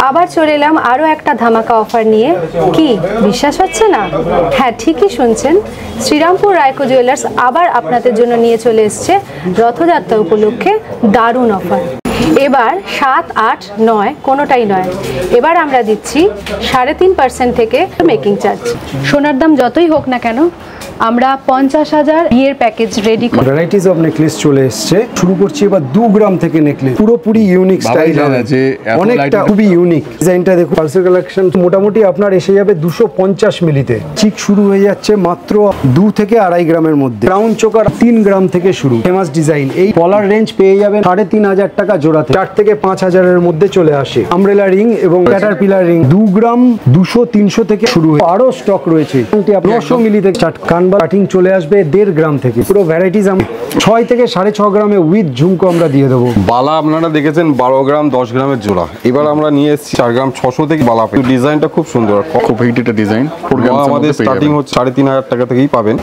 আবার চলে এলাম আরও একটা ধামাকা অফার নিয়ে। কি বিশ্বাস হচ্ছে না? হ্যাঁ, ঠিকই শুনছেন, শ্রীরামপুর রায়কো জুয়েলার্স আবার আপনাদের জন্য নিয়ে চলে এসছে রথযাত্রা উপলক্ষে দারুণ অফার। এবার 7, 8, 9 কোনোটাই নয়, এবার আমরা দিচ্ছি 3.5% থেকে মেকিং চার্জ। সোনার দাম যতই হোক না কেন, আমরা 50,000 বিয়ের প্যাকেজ রেডি করি। ভ্যারাইটিস অফ নেকলেস চলে এসেছে। শুরু করছি এবার 2 গ্রাম থেকে নেকলেস, পুরোপুরি ইউনিক স্টাইল আছে, অনেকটা খুবই ইউনিক। ডিজাইনটা দেখুন, পালসের কালেকশন মোটামুটি আপনার এসে যাবে 250 মিলিতে। চিক শুরু হয়ে যাচ্ছে মাত্র 2 থেকে 2.5 গ্রামের মধ্যে। ক্রাউন চোকার 3 গ্রাম থেকে শুরু, ফেমাস ডিজাইন। এই পলার রেঞ্জ পেয়ে যাবেন 3,500 টাকা জোড়াতে, 4 থেকে 5,000 এর মধ্যে চলে আসে। আমব্রেলা রিং এবং ক্যাটারপিলার রিং 2 গ্রাম 200-300 থেকে শুরু হয়ে আরো স্টক রয়েছে। 900 মিলিতে কাটিং চলে আসবে 1.5 গ্রাম থেকে। পুরো ভ্যারাইটিস 6 থেকে 6.5 গ্রামে উইথ ঝুমকো আমরা দিয়ে দেবো। বালা আপনারা দেখেছেন 12 গ্রাম 10 গ্রামের জোড়া, এবার আমরা নিয়ে এসেছি 4 গ্রাম 600 থেকে বালা। ডিজাইনটা খুব সুন্দর, খুব হিটেড ডিজাইন। আমাদের স্টার্টিং হচ্ছে 3,500 টাকা থেকেই পাবেন।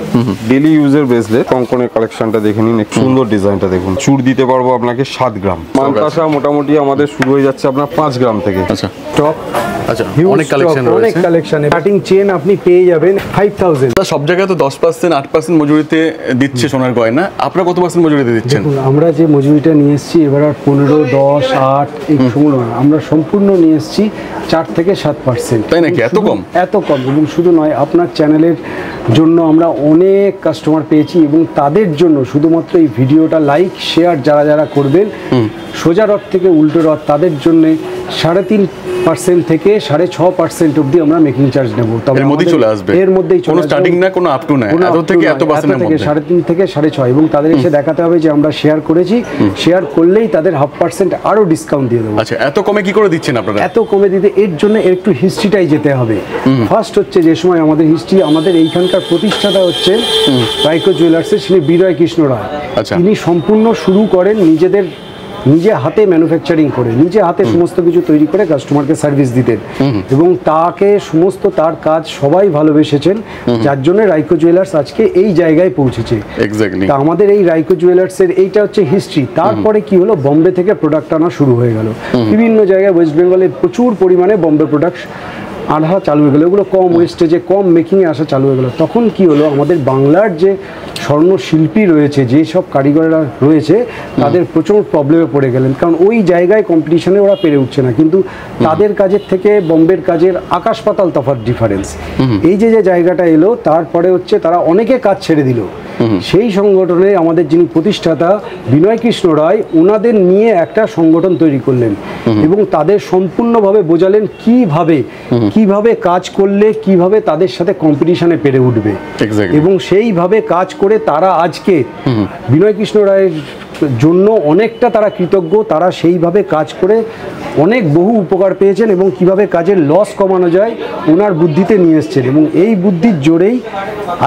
ডেলি ইউজের ব্রেসলেট কঙ্কনের কালেকশনটা দেখে নিন, সুন্দর ডিজাইনটা দেখুন। চুর দিতে পারবো আপনাকে 7 গ্রাম। মানতাসা মোটামুটি আমাদের শুরু হয়ে যাচ্ছে আপনার 5 গ্রাম থেকে। আচ্ছা, স্টক অনেক কালেকশন রয়েছে, অনেক কালেকশন। কাটিং চেন আপনি পেয়ে যাবেন 5,000। সব জায়গায় তো 10%, 8% মজুরিতে দিচ্ছে সোনার গয়না, আপনারা কত পার্সেন্ট মজুরিতে দিচ্ছেন? আমরা যে মজুরিটা নিয়ে এসেছি এবার আর 15, 10, 8 এই সময় আমরা সম্পূর্ণ নিয়ে এসেছি 4 থেকে 7%। তাই নাকি? এত কম? এত কম। এবং শুধু নয়, আপনার চ্যানেলের জন্য আমরা অনেক কাস্টমার পেয়েছি এবং তাদের জন্য শুধুমাত্র এই ভিডিওটা লাইক শেয়ার যারা যারা করবেন, সোজা রথ থেকে উল্টো রথ, তাদের জন্য 3.5% থেকে 6.5% অবধি আমরা মেকিং চার্জ নেব। এর মধ্যেই চলে আসবে, এর মধ্যেই কোনো স্টার্টিং না, কোনো আপ টু না, এত থেকে এত পার্সেন্টের মধ্যে 3.5 থেকে 6.5। এবং তাদের এসে দেখাতে হবে যে আমরা শেয়ার করেছি, শেয়ার করলেই তাদের 0.5% আরো ডিসকাউন্ট দিয়ে দেবো। আচ্ছা, এত কমে কি করে দিচ্ছেন আপনারা? এত কমে দিতে এর জন্য একটু হিস্ট্রিটাই যেতে হবে। ফার্স্ট হচ্ছে যে সময় আমাদের হিস্ট্রি, আমাদের এইখানকার প্রতিষ্ঠাতা হচ্ছে রায়কো জুয়েলার্সের শ্রী বিজয় কৃষ্ণ রায়। তিনি সম্পূর্ণ শুরু করেন নিজে হাতে ম্যানুফ্যাকচারিং করে, নিজে হাতে সমস্ত কিছু তৈরি করে কাস্টমারকে সার্ভিস দিতেন এবং তাকে সমস্ত তার কাজ সবাই ভালোবেসেছেন, যার জন্য রায়কো জুয়েলার্স আজকে এই জায়গায় পৌঁছেছে। এক্স্যাক্টলি। তা আমাদের এই রায়কো জুয়েলার্সের এইটা হচ্ছে হিস্ট্রি। তারপরে কি হলো, বম্বে থেকে প্রোডাক্ট আনা শুরু হয়ে গেল। বিভিন্ন জায়গায় ওয়েস্ট বেঙ্গলে প্রচুর পরিমাণে বম্বে প্রোডাক্ট আনা চালু হয়ে গেলো। এগুলো কম ওয়েস্টেজে, কম মেকিংয়ে আসা চালু হয়ে গেলো। তখন কি হলো, আমাদের বাংলার যে স্বর্ণ শিল্পী রয়েছে, যেসব কারিগররা রয়েছে, তাদের প্রচুর প্রবলেমে পড়ে গেলেন, কারণ ওই জায়গায় কম্পিটিশনে ওরা পেরে উঠছে না। কিন্তু তাদের কাজের থেকে বম্বের কাজের আকাশ পাতাল তফাৎ ডিফারেন্স। এই যে জায়গাটা এলো, তারপরে হচ্ছে তারা অনেকে কাজ ছেড়ে দিল। সেই সংগঠনে আমাদের যিনি প্রতিষ্ঠাতা বিনয় কৃষ্ণ রায়, ওনাদের নিয়ে একটা সংগঠন তৈরি করলেন এবং তাদের সম্পূর্ণভাবে বোঝালেন কিভাবে কাজ করলে কিভাবে তাদের সাথে কম্পিটিশনে পেরে উঠবে। এবং সেইভাবে কাজ করে তারা আজকে বিনয় কৃষ্ণ রায়ের জন্য অনেকটা তারা কৃতজ্ঞ। তারা সেইভাবে কাজ করে অনেক বহু উপকার পেয়েছেন এবং কিভাবে কাজের লস কমানো যায় ওনার বুদ্ধিতে নিয়ে এসছেন। এবং এই বুদ্ধির জোরেই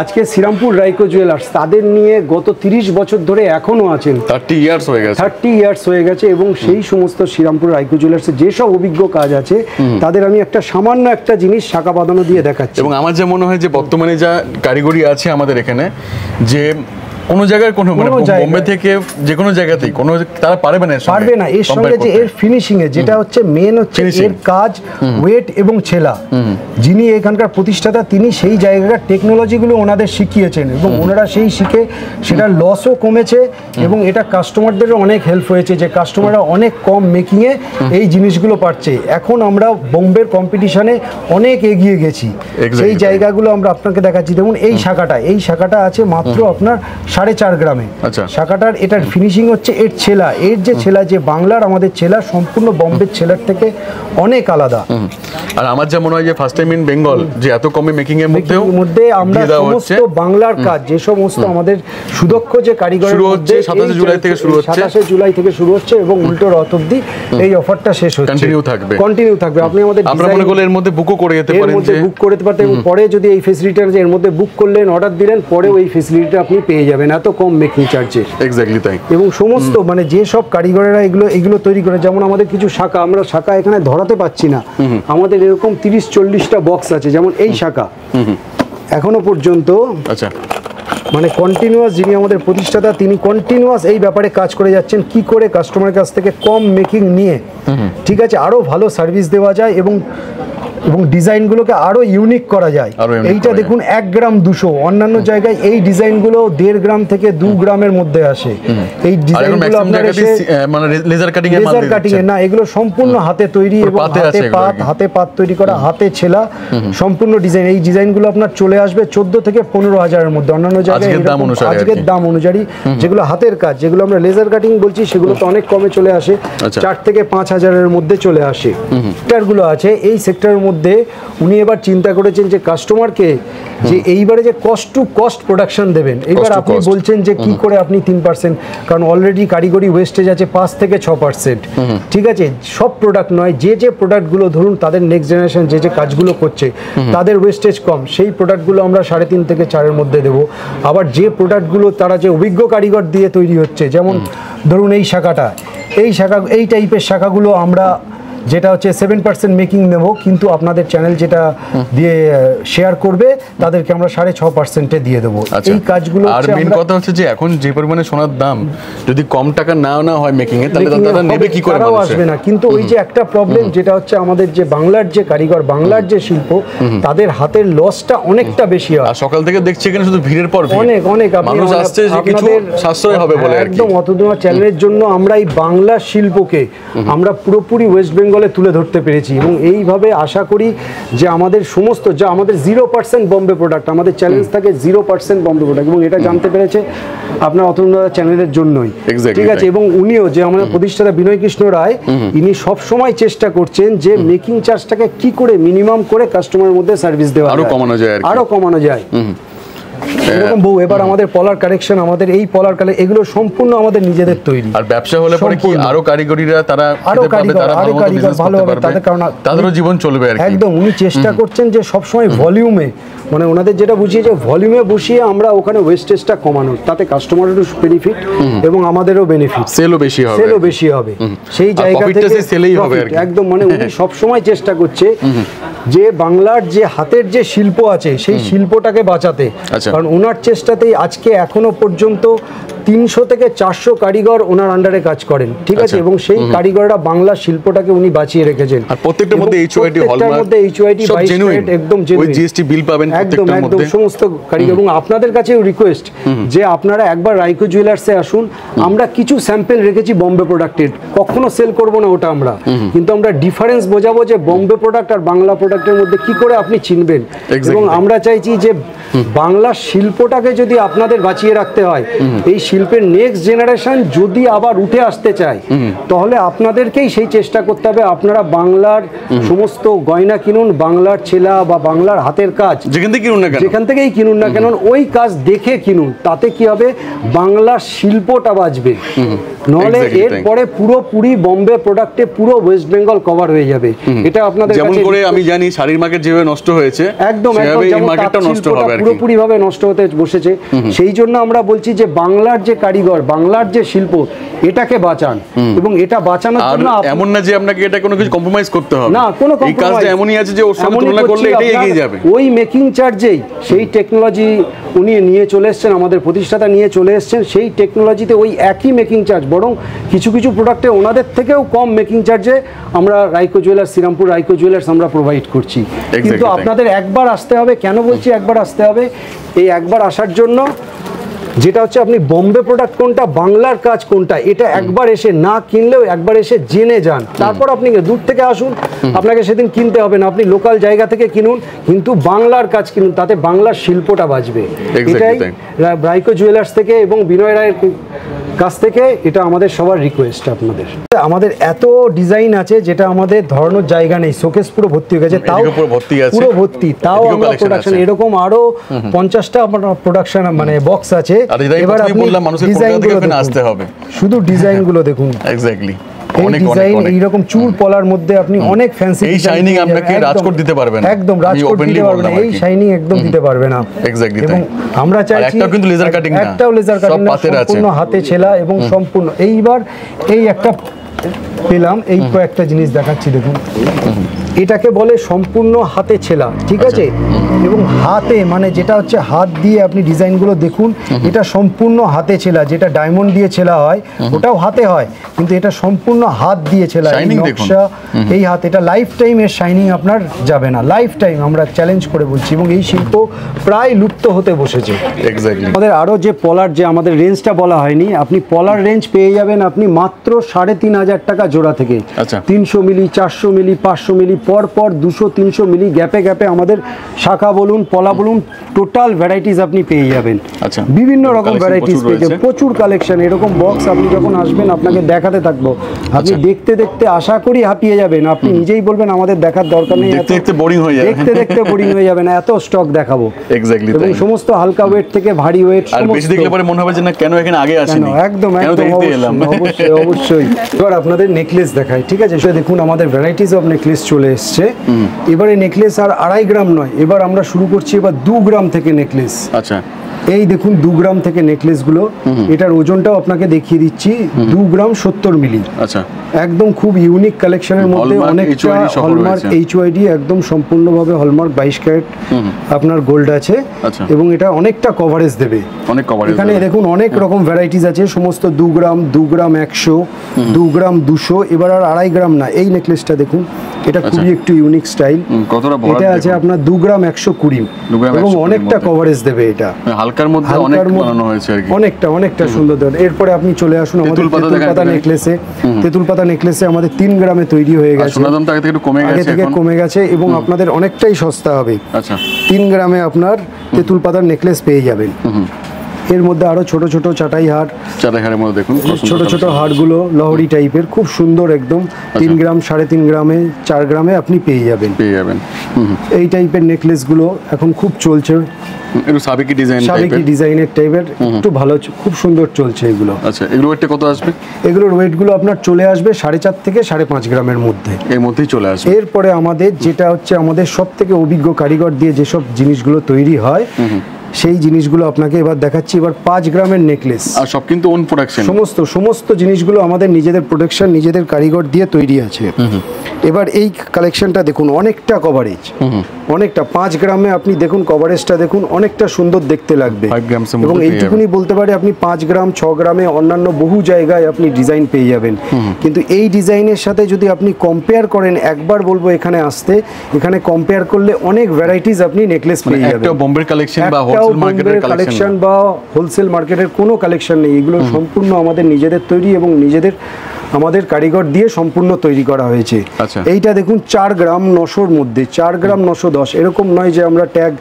আজকে শ্রীরামপুর রায়কো জুয়েলার্স তাদের নিয়ে গত 30 বছর ধরে এখনো আছেন। 30 ইয়ার্স হয়ে গেছে। 30 ইয়ার্স হয়ে গেছে। এবং সেই সমস্ত শ্রীরামপুর রায়কো জুয়েলার্সের যেসব অভিজ্ঞ কাজ আছে, তাদের আমি সামান্য একটা জিনিস শাখা বাঁধানো দিয়ে দেখাচ্ছি। এবং আমার যা মনে হয় যে বর্তমানে যা কারিগরি আছে আমাদের এখানে, যে কোনো জায়গায় কোনো বোম্বে থেকে যে কোনো জায়গাতেই কোনো তারা পারবে না এর সঙ্গে যে এর ফিনিশিং এ যেটা হচ্ছে মেন হচ্ছে এর কাজ, ওয়েট এবং ছেলা। যিনি এখানকার প্রতিষ্ঠাতা, তিনি সেই জায়গার টেকনোলজিগুলো ওনাদের শিখিয়েছেন এবং ওনারা সেই শিখে সেটার লসও কমেছে এবং এটা কাস্টমারদেরও অনেক হেল্প হয়েছে, যে কাস্টমাররা অনেক কম মেকিংয়ে এই জিনিসগুলো পাচ্ছে। এখন আমরা বোম্বের কম্পিটিশনে অনেক এগিয়ে গেছি। সেই জায়গাগুলো আমরা আপনাকে দেখাচ্ছি। দেখুন এই শাখাটা আছে মাত্র আপনার 4.5 গ্রামে। শাখাটার এটার ফিনিশিং হচ্ছে এর ছেলা, এর যে ছেলা, যে বাংলার আমাদের ছেলা সম্পূর্ণ বম্বের ছেলার থেকে অনেক আলাদা। আর আমার যা মনে হয় যে ফার্স্ট টাইম ইন বেঙ্গল যে এত কমে মেকিং এর মধ্যে আমরা সমস্ত বাংলার কাজ, যে সমস্ত আমাদের সুদক্ষ যে কারিগরের শুরু হচ্ছে 27 জুলাই থেকে শুরু হচ্ছে, 27 জুলাই থেকে শুরু হচ্ছে এবং উল্টো রথ অবধি এই অফারটা শেষ হচ্ছে। কন্টিনিউ থাকবে। আপনি আমাদের আপনারা মনে করলে এর মধ্যে বুকও করে যেতে পারেন, যে বুক করতে পারতেন এবং পরে যদি এই ফ্যাসিলিটিটা এর মধ্যে বুক করলেন, অর্ডার দিলেন, পরেও এই ফ্যাসিলিটিটা আপনি পেয়ে যাবেন এত কম মেকিং চার্জে। এক্স্যাক্টলি তাই। এবং সমস্ত যে সব কারিগরেরা এগুলো তৈরি করে, যেমন আমাদের কিছু শাখা, আমরা শাখা এখানে ধরাতে পাচ্ছি না, আমাদের এরকম 30-40টা বক্স আছে। যেমন এই শাখা এখনো পর্যন্ত মানে কন্টিনিউয়াস, যিনি আমাদের প্রতিষ্ঠাতা তিনি কন্টিনিউয়াস এই ব্যাপারে কাজ করে যাচ্ছেন, কি করে কাস্টমারের কাছ থেকে কম মেকিং নিয়ে ঠিক আছে আরও ভালো সার্ভিস দেওয়া যায় এবং ডিজাইনগুলোকে আরো ইউনিক করা যায়। এইটা দেখুন 1 গ্রাম 200, অন্যান্য জায়গায় এই ডিজাইনগুলো 1.5 গ্রাম থেকে 2 গ্রামের মধ্যে আসে। এই ডিজাইনগুলো আপনার মানে লেজার কাটিং এ না, এগুলো সম্পূর্ণ হাতে তৈরি এবং হাতে পাত তৈরি করা, হাতে ছেলা সম্পূর্ণ ডিজাইন। এই ডিজাইনগুলো আপনার চলে আসবে 14 থেকে 15 হাজারের মধ্যে। অন্যান্য জায়গায় আজকের দাম অনুযায়ী যেগুলো হাতের কাজ, যেগুলো আমরা লেজার কাটিং বলছি, সেগুলো তো অনেক কমে চলে আসে, 4 থেকে 5 হাজারের মধ্যে চলে আসে। সেক্টরগুলো আছে, এই সেক্টরের মধ্যে উনি এবার চিন্তা করেছেন যে কাস্টমারকে যে এইবারে যে কস্ট টু কস্ট প্রোডাকশন দেবেন। এবার আপনি বলছেন যে কি করে আপনি 3%, কারণ অলরেডি কারিগরি ওয়েস্টেজ আছে 5 থেকে 6%। ঠিক আছে, সব প্রোডাক্ট নয়, যে প্রোডাক্টগুলো ধরুন তাদের নেক্সট জেনারেশন যে কাজগুলো করছে তাদের ওয়েস্টেজ কম, সেই প্রোডাক্টগুলো আমরা 3.5 থেকে 4-এর মধ্যে দেবো। আবার যে প্রোডাক্টগুলো তারা যে অভিজ্ঞ কারিগর দিয়ে তৈরি হচ্ছে, যেমন ধরুন এই শাখাটা, এই টাইপের শাখাগুলো আমরা যেটা হচ্ছে 7% মেকিং নেব, কিন্তু আপনাদের চ্যানেল যেটা দিয়ে শেয়ার করবে তাদেরকে আমরা 6.5%-এ দিয়ে দেবো। এই কাজগুলো আর মেইন কথা হচ্ছে যে এখন যে পরিমাণে সোনার দাম, যদি কম টাকা না হয় মেকিং এ, তাহলে তারা নেবে কি করে? তারাও আসবে না। কিন্তু ওই যে একটা প্রবলেম যেটা হচ্ছে আমাদের যে বাংলার যে কারিগর, বাংলার যে শিল্প, তাদের হাতের লসটা অনেকটা বেশি হয়। আর সকাল থেকে দেখছি এখানে শুধু ভিড়ের পর অনেক মানুষ আসছে যে কিছু সাশ্রয় হবে বলে। একদম অতদূর চ্যানেলের জন্য আমরা এই বাংলা শিল্পকে আমরা পুরোপুরি ওয়েস্ট বেঙ্গলে তুলে ধরতে পেরেছি, এবং এইভাবে আশা করি যে আমাদের সমস্ত যা আমাদের 0% বম্বে প্রোডাক্ট, আমাদের চ্যালেঞ্জ থাকে 0% বম্বে প্রোডাক্ট, এবং এটা জানতে পেরেছে আপনার অতনুদা চ্যানেলের জন্যই। ঠিক আছে, এবং উনিও যে আমাদের প্রতিষ্ঠাতা বিনয় কৃষ্ণ রায়, ইনি সব সময় চেষ্টা করছেন যে মেকিং চার্জটাকে কি করে মিনিমাম করে কাস্টমারের মধ্যে সার্ভিস দেওয়া আরো কমানো যায়। এরকম বহু। এবার আমাদের পলার কালেকশন, আমাদের এই পলার কালে এগুলো সম্পূর্ণ আমাদের নিজেদের তৈরি। আর ব্যবসা হলে পরে কি আরো কারিগরিরা তারা ভালোভাবে তাদেরও জীবন চলবে আর কি। একদম উনি চেষ্টা করছেন যে সবসময় ভলিউমে, মানে ওনাদের যেটা বুঝিয়ে যে ভলিউমে বসিয়ে আমরা ওখানে ওয়েস্টেজটা কমানোর, তাতে কাস্টমারেরও বেনিফিট এবং আমাদেরও বেনিফিট, সেলও বেশি হবে। সেই জায়গা থেকে সেলই হবে একদম। মানে উনি সবসময় চেষ্টা করছে যে বাংলার যে হাতের যে শিল্প আছে সেই শিল্পটাকে বাঁচাতে। কারণ ওনার চেষ্টাতেই আজকে এখনো পর্যন্ত 300 থেকে 400 কারিগর ওনার আন্ডারে কাজ করেন। ঠিক আছে, এবং সেই কারিগররা বাংলা শিল্পটাকে উনি বাঁচিয়ে রেখেছেন। আর প্রত্যেকটার মধ্যে HOIT হলমার্ক, সব জেনুইন, একদম ওই GST বিল পাবেন প্রত্যেকটার মধ্যে, একদম সমস্ত কারিগর। এবং আপনাদের কাছেও রিকোয়েস্ট যে আপনারা একবার রাইকো জুয়েলার্সে আসুন। আমরা কিছু স্যাম্পল রেখেছি বম্বে প্রোডাক্টের, কখনো সেল করব না ওটা আমরা, কিন্তু আমরা ডিফারেন্স বোঝাবো যে বম্বে প্রোডাক্ট আর বাংলা প্রোডাক্টের মধ্যে কি করে আপনি চিনবেন। এবং আমরা চাইছি যে বাংলা শিল্পটাকে যদি আপনাদের বাঁচিয়ে রাখতে হয়, এই শিল্পের নেক্সট জেনারেশন যদি আবার উঠে আসতে চায়, তাহলে আপনাদেরকেই সেই চেষ্টা করতে হবে। আপনারা বাংলার সমস্ত গয়না কিনুন, বাংলার ছেলা বা বাংলার হাতের কাজ যেখান থেকেই কিনুন না কেন, ওই কাজ দেখে কিনুন। তাতে কি হবে, বাংলার শিল্পটা বাঁচবে। নহলে এরপরে পুরোপুরি বম্বে প্রোডাক্টে পুরো ওয়েস্ট বেঙ্গল কভার হয়ে যাবে। এটা আপনাদের যেমন করে আমি জানি শাড়ির মার্কেট যেভাবে নষ্ট হয়েছে, একদম এই মার্কেটটা নষ্ট হবে, পুরোপুরি ভাবে নষ্ট হতে বসেছে। সেই জন্য আমরা বলছি যে বাংলার যে কারিগর, বাংলার যে শিল্প, এটাকে বাঁচান। এবং এটা বাঁচানোর জন্য এমন না যে আপনাকে এটা কোনো কিছু কম্প্রোমাইজ করতে হবে না, কোনো এই কাজটা এমনই আছে যে ওর সঙ্গে তুলনা করলে এটাই এগিয়ে যাবে। ওই মেকিং চার্জেই সেই টেকনোলজি উনি নিয়ে চলে এসেছেন, আমাদের প্রতিষ্ঠাতা নিয়ে চলে এসেছেন। সেই টেকনোলজিতে ওই একই মেকিং চার্জ, বরং কিছু কিছু প্রোডাক্টে ওনাদের থেকেও কম মেকিং চার্জে আমরা রাইকো জুয়েলার্স, শ্রীরামপুর রাইকো জুয়েলার্স আমরা প্রোভাইড করছি। কিন্তু আপনাদের একবার আসতে হবে। কেন বলছি একবার আসতে হবে? এই একবার আসার জন্য যেটা হচ্ছে আপনি বম্বে প্রোডাক্ট কোনটা, বাংলার কাজ কোনটা, এটা একবার এসে না কিনলেও একবার এসে জেনে যান। তারপর আপনি দূর থেকে আসুন, আপনাকে সেদিন কিনতে হবে না, আপনি লোকাল জায়গা থেকে কিনুন, কিন্তু বাংলার কাজ কিনুন, তাতে বাংলার শিল্পটা বাঁচবে। এটাই রাইকো জুয়েলার্স থেকে এবং বিনয় রায়ের কাছ থেকে এটা আমাদের সবার রিকোয়েস্ট আপনাদের। আমাদের এত ডিজাইন আছে যেটা আমাদের ধরানোর জায়গা নেই, শোকেস পুরো ভর্তি হয়ে গেছে, তাও পুরো ভর্তি, তাও আমরা প্রোডাকশন এরকম আরো 50টা প্রোডাকশন মানে বক্স আছে। এবার আপনি ডিজাইনগুলো আসতে হবে, শুধু ডিজাইনগুলো দেখুন। এক্স্যাক্টলি অনেক এইরকম চুর পলার মধ্যে আপনি অনেক ফ্যান্সি, এই শাইনিং আপনাকে রাজকোট দিতে পারবে না, একদম রাজকোট দিতে পারবে না, এই শাইনিং একদম দিতে পারবে না। এক্স্যাক্টলি। এবং আমরা চাইছি একটাও কিন্তু লেজার কাটিং না, একটাও লেজার কাটিং না, সম্পূর্ণ হাতে ছেলা এবং সম্পূর্ণ। এইবার এই একটা পেলাম, এই কয়েকটা জিনিস দেখাচ্ছি দেখুন। এটাকে বলে সম্পূর্ণ হাতে ছেলা, ঠিক আছে? এবং হাতে মানে যেটা হচ্ছে হাত দিয়ে আপনি ডিজাইনগুলো দেখুন, এটা সম্পূর্ণ হাতে ছেলা। যেটা ডায়মন্ড দিয়ে ছেলা হয় ওটাও হাতে হয়, কিন্তু এটা সম্পূর্ণ হাত দিয়ে ছেলা। এই Shining দেখুন। নকশা, এই হাত, এটা লাইফ টাইম এর শাইনিং আপনার যাবে না, লাইফ টাইম আমরা চ্যালেঞ্জ করে বলছি। এবং এই শিল্প প্রায় লুপ্ত হতে বসেছে। এক্স্যাক্টলি। আমাদের আরও যে পলার, যে আমাদের রেঞ্জটা বলা হয়নি, আপনি পলার রেঞ্জ পেয়ে যাবেন আপনি মাত্র 3,500 টাকা জোড়া থেকে। আচ্ছা। 300 মিলি, 400 মিলি, 500 মিলি, পর পর 200-300 মিলি গ্যাপে গ্যাপে আমাদের শাখা বলুন, পলা বলুন, টোটাল ভ্যারাইটিস আপনি পেয়ে যাবেন। আচ্ছা। বিভিন্ন রকম Collection ভ্যারাইটিস প্রচুর পেয়ে যাবেন, রয়েছে। প্রচুর কালেকশন। এরকম বক্স আপনি যখন আসবেন আপনাকে দেখাতে থাকবো, আপনি দেখতে দেখতে আশা করি হাঁপিয়ে যাবেন। আপনি নিজেই বলবেন আমাদের দেখার দরকার নেই, দেখতে দেখতে boring হয়ে যাবে। দেখতে দেখতে বোরিং হয়ে যাবে না, এত স্টক দেখাবো। এক্স্যাক্টলি এবং তাই। সমস্ত হালকা ওয়েট থেকে ভারী ওয়েট, আর বেশি দেখলে পরে মনে হবে যে না কেন এখানে আগে আসেনি, একদম কেন একদম দেরিতে এলাম। অবশ্যই অবশ্যই। এবার আপনাদের নেকলেস দেখাই, ঠিক আছে? সেটা দেখুন, আমাদের ভ্যারাইটিস অফ নেকলেস চলে এসছে। এবারে নেকলেস আর 2.5 গ্রাম নয়, এবার আমরা শুরু করছি এবার 2 গ্রাম থেকে নেকলেস। আচ্ছা। এই দেখুন 2 গ্রাম থেকে নেকলেসগুলো, এটার ওজনটাও আপনাকে দেখিয়ে দিচ্ছি, 2 গ্রাম 70 মিলি। আচ্ছা। একদম খুব ইউনিক কালেকশনের মধ্যে, Hallmark, অনেকটা HYD সহ হলমার্ক, রয়েছে। এইচওয়াইডি, একদম সম্পূর্ণভাবে হলমার্ক 22 ক্যারেট আপনার গোল্ড আছে। আচ্ছা। এবং এটা অনেকটা কভারেজ দেবে। অনেক কভারেজ। এখানে দেখুন অনেক রকম ভ্যারাইটিস আছে, সমস্ত 2 গ্রাম, 2 গ্রাম 100, 2 গ্রাম 200, এবার আর 2.5 গ্রাম না। এই নেকলেসটা দেখুন, এটা খুবই একটু ইউনিক স্টাইল। কতটা ভরাট এটা আছে দেখুন। আপনার 2 গ্রাম 120, 2 গ্রাম এবং 120 অনেকটা মধ্যে। কভারেজ দেবে এটা। হালকার মধ্যে অনেক বানানো হয়েছে আর কি। অনেকটা সুন্দর দেবেন। এরপরে আপনি চলে আসুন আমাদের তেঁতুল পাতা তেঁতুল দেখান পাতা এখানে। নেকলেসে। তেঁতুল পাতা নেকলেসে আমাদের 3 গ্রামে তৈরি হয়ে আর গেছে, সোনার দাম তো আগে থেকে একটু কমে আগে গেছে থেকে এখন। কমে গেছে, এবং আপনাদের অনেকটাই সস্তা হবে। আচ্ছা। 3 গ্রামে আপনার তেঁতুল পাতার নেকলেস পেয়ে যাবেন। এর মধ্যে আরো ছোট ছোট চাটাই হার, চাটাইহারের মধ্যে দেখুন কত সুন্দর ছোট ছোট collection। হারগুলো লহরি টাইপের, খুব সুন্দর একদম। 3 গ্রাম, 3.5 গ্রামে, 4 গ্রামে আপনি পেয়ে যাবেন। পেয়ে যাবেন। এই টাইপের নেকলেসগুলো এখন খুব চলছে, একটু সাবেকি ডিজাইন সাবেকি টাইপের। ডিজাইনের টাইপের, একটু ভালো, খুব সুন্দর চলছে এগুলো। আচ্ছা, এগুলো একটা কত আসবে? এগুলোর ওয়েটগুলো আপনার চলে আসবে 4.5 থেকে 5.5 গ্রামের মধ্যে। এর মধ্যেই চলে আসবে। এরপরে আমাদের যেটা হচ্ছে, আমাদের সব থেকে অভিজ্ঞ কারিগর দিয়ে যেসব জিনিসগুলো তৈরি হয়, সেই জিনিসগুলো আপনাকে এবার দেখাচ্ছি। এবার 5 গ্রামের নেকলেস, আর সব কিন্তু ওন প্রোডাকশন। সমস্ত জিনিসগুলো আমাদের নিজেদের প্রোডাকশন, নিজেদের কারিগর দিয়ে তৈরি আছে। এবার এই কালেকশনটা দেখুন, অনেকটা কভারেজ, অনেকটা 5 গ্রামে আপনি দেখুন কভারেজটা দেখুন, অনেকটা সুন্দর দেখতে লাগবে। 5 গ্রামসের মধ্যে এবং পেয়ে এইটুকুনি বলতে পারি, আপনি 5 গ্রাম 6 গ্রামে অন্যান্য বহু জায়গায় আপনি ডিজাইন পেয়ে যাবেন। কিন্তু এই ডিজাইনের সাথে যদি আপনি কম্পেয়ার করেন, একবার বলবো এখানে আসতে, এখানে কম্পেয়ার করলে অনেক ভ্যারাইটিস আপনি নেকলেস পেয়ে যাবেন। একটা বোম্বের কালেকশন বা একটাও হোলসেল মার্কেটের বোম্বের কালেকশন বা হোলসেল মার্কেটের কোনো কালেকশন নেই। এগুলো সম্পূর্ণ আমাদের নিজেদের তৈরি এবং আমাদের কারিগর দিয়ে সম্পূর্ণ তৈরি করা হয়েছে। আচ্ছা। এইটা দেখুন 4 গ্রাম 900-র মধ্যে, 4 গ্রাম 910। এরকম নয় যে আমরা ট্যাগ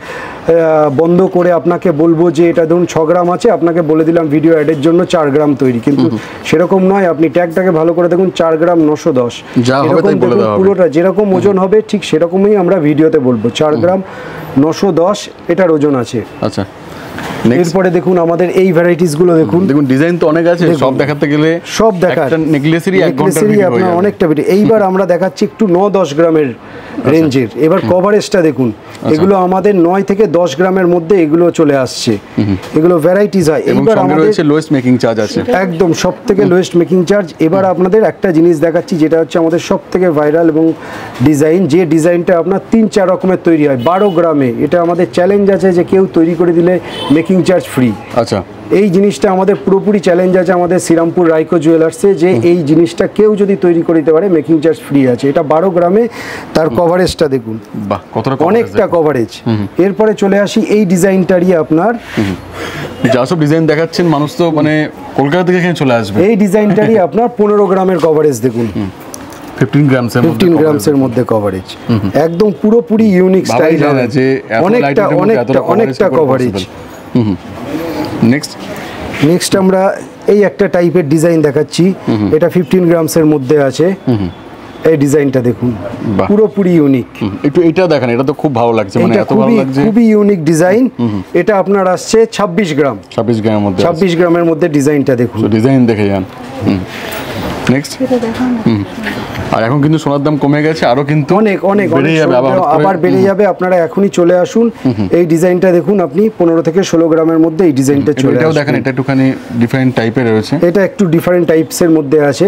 বন্ধ করে আপনাকে বলবো যে এটা ধরুন 6 গ্রাম আছে, আপনাকে বলে দিলাম ভিডিও অ্যাডের জন্য 4 গ্রাম তৈরি, কিন্তু সেরকম নয়। আপনি ট্যাগটাকে ভালো করে দেখুন, 4 গ্রাম 910। যা হবে তাই বলে দেওয়া হবে। পুরোটা যেরকম ওজন হবে ঠিক সেরকমই আমরা ভিডিওতে বলবো। 4 গ্রাম 910 এটার ওজন আছে। আচ্ছা। নেক্সট এরপরে দেখুন আমাদের এই ভ্যারাইটিস গুলো দেখুন, দেখুন ডিজাইন তো অনেক আছে, সব দেখাতে গেলে সব দেখার একটা নেকলেসেরই 1 ঘন্টা ভিডিও হয়ে আপনার যাবে। অনেকটা ভিডিও। এইবার আমরা দেখাচ্ছি একটু 9-10 গ্রামের রেঞ্জের। এবার কভারেজটা দেখুন, এগুলো আমাদের 9 থেকে 10 গ্রামের মধ্যে এগুলো চলে আসছে। এগুলো ভ্যারাইটিস হয়। এবং এইবার সঙ্গে আমাদের রয়েছে লোয়েস্ট মেকিং চার্জ আছে। একদম সব থেকে লোয়েস্ট মেকিং চার্জ। এবার আপনাদের একটা জিনিস দেখাচ্ছি, যেটা হচ্ছে আমাদের সব থেকে ভাইরাল এবং ডিজাইন, যে ডিজাইনটা আপনার 3-4 রকমের তৈরি হয় 12 গ্রামে। এটা আমাদের চ্যালেঞ্জ আছে যে কেউ তৈরি করে দিলে মেকিং চার্জ ফ্রি। আচ্ছা। এই জিনিসটা আমাদের পুরোপুরি চ্যালেঞ্জ আছে আমাদের শ্রীরামপুর রাইকো জুয়েলার্সে, যে এই জিনিসটা কেউ যদি তৈরি করে দিতে পারে মেকিং চার্জ ফ্রি আছে। এটা 12 গ্রামে, তার কভারেজটা দেখুন, বাহ, কতটা অনেকটা কভারেজ। এরপরে চলে আসি এই ডিজাইনটারই আপনার, যা সব ডিজাইন দেখাচ্ছেন মানুষ তো মানে কলকাতা থেকে এখানে চলে আসবে। এই ডিজাইনটারই আপনার 15 গ্রামের কভারেজ দেখুন, 15 গ্রামসের মধ্যে 15 গ্রামসের মধ্যে কভারেজ, একদম পুরোপুরি ইউনিক স্টাইল যায় না হবে, যে এত অনেকটা লাইটের মধ্যে এতটা অনেকটা কভারেজ। নেক্সট আমরা এই একটা টাইপের ডিজাইন দেখাচ্ছি, এটা 15 গ্রামসের মধ্যে আছে। এই ডিজাইনটা দেখুন, বাহ। পুরোপুরি ইউনিক। একটু এটা দেখেন, এটা তো খুব ভালো লাগছে, মানে এটা এত ভালো লাগছে। খুবই ইউনিক ডিজাইন। এটা আপনার আসছে 26 গ্রাম, 26 গ্রামের মধ্যে 26 গ্রামের মধ্যে ডিজাইনটা দেখুন। ডিজাইন দেখে যান। নেক্সট আর এখন কিন্তু সোনার দাম কমে গেছে, আরো কিন্তু অনেক অনেক বেড়ে যাবে, আবার বেড়ে যাবে। আপনারা এখনই চলে আসুন। এই ডিজাইনটা দেখুন আপনি 15 থেকে 16 গ্রামের মধ্যে এই ডিজাইনটা চলে এটাও আসবে। দেখেন, এটা একটুখানি ডিফারেন্ট টাইপের রয়েছে, এটা একটু ডিফারেন্ট টাইপসের মধ্যে আছে।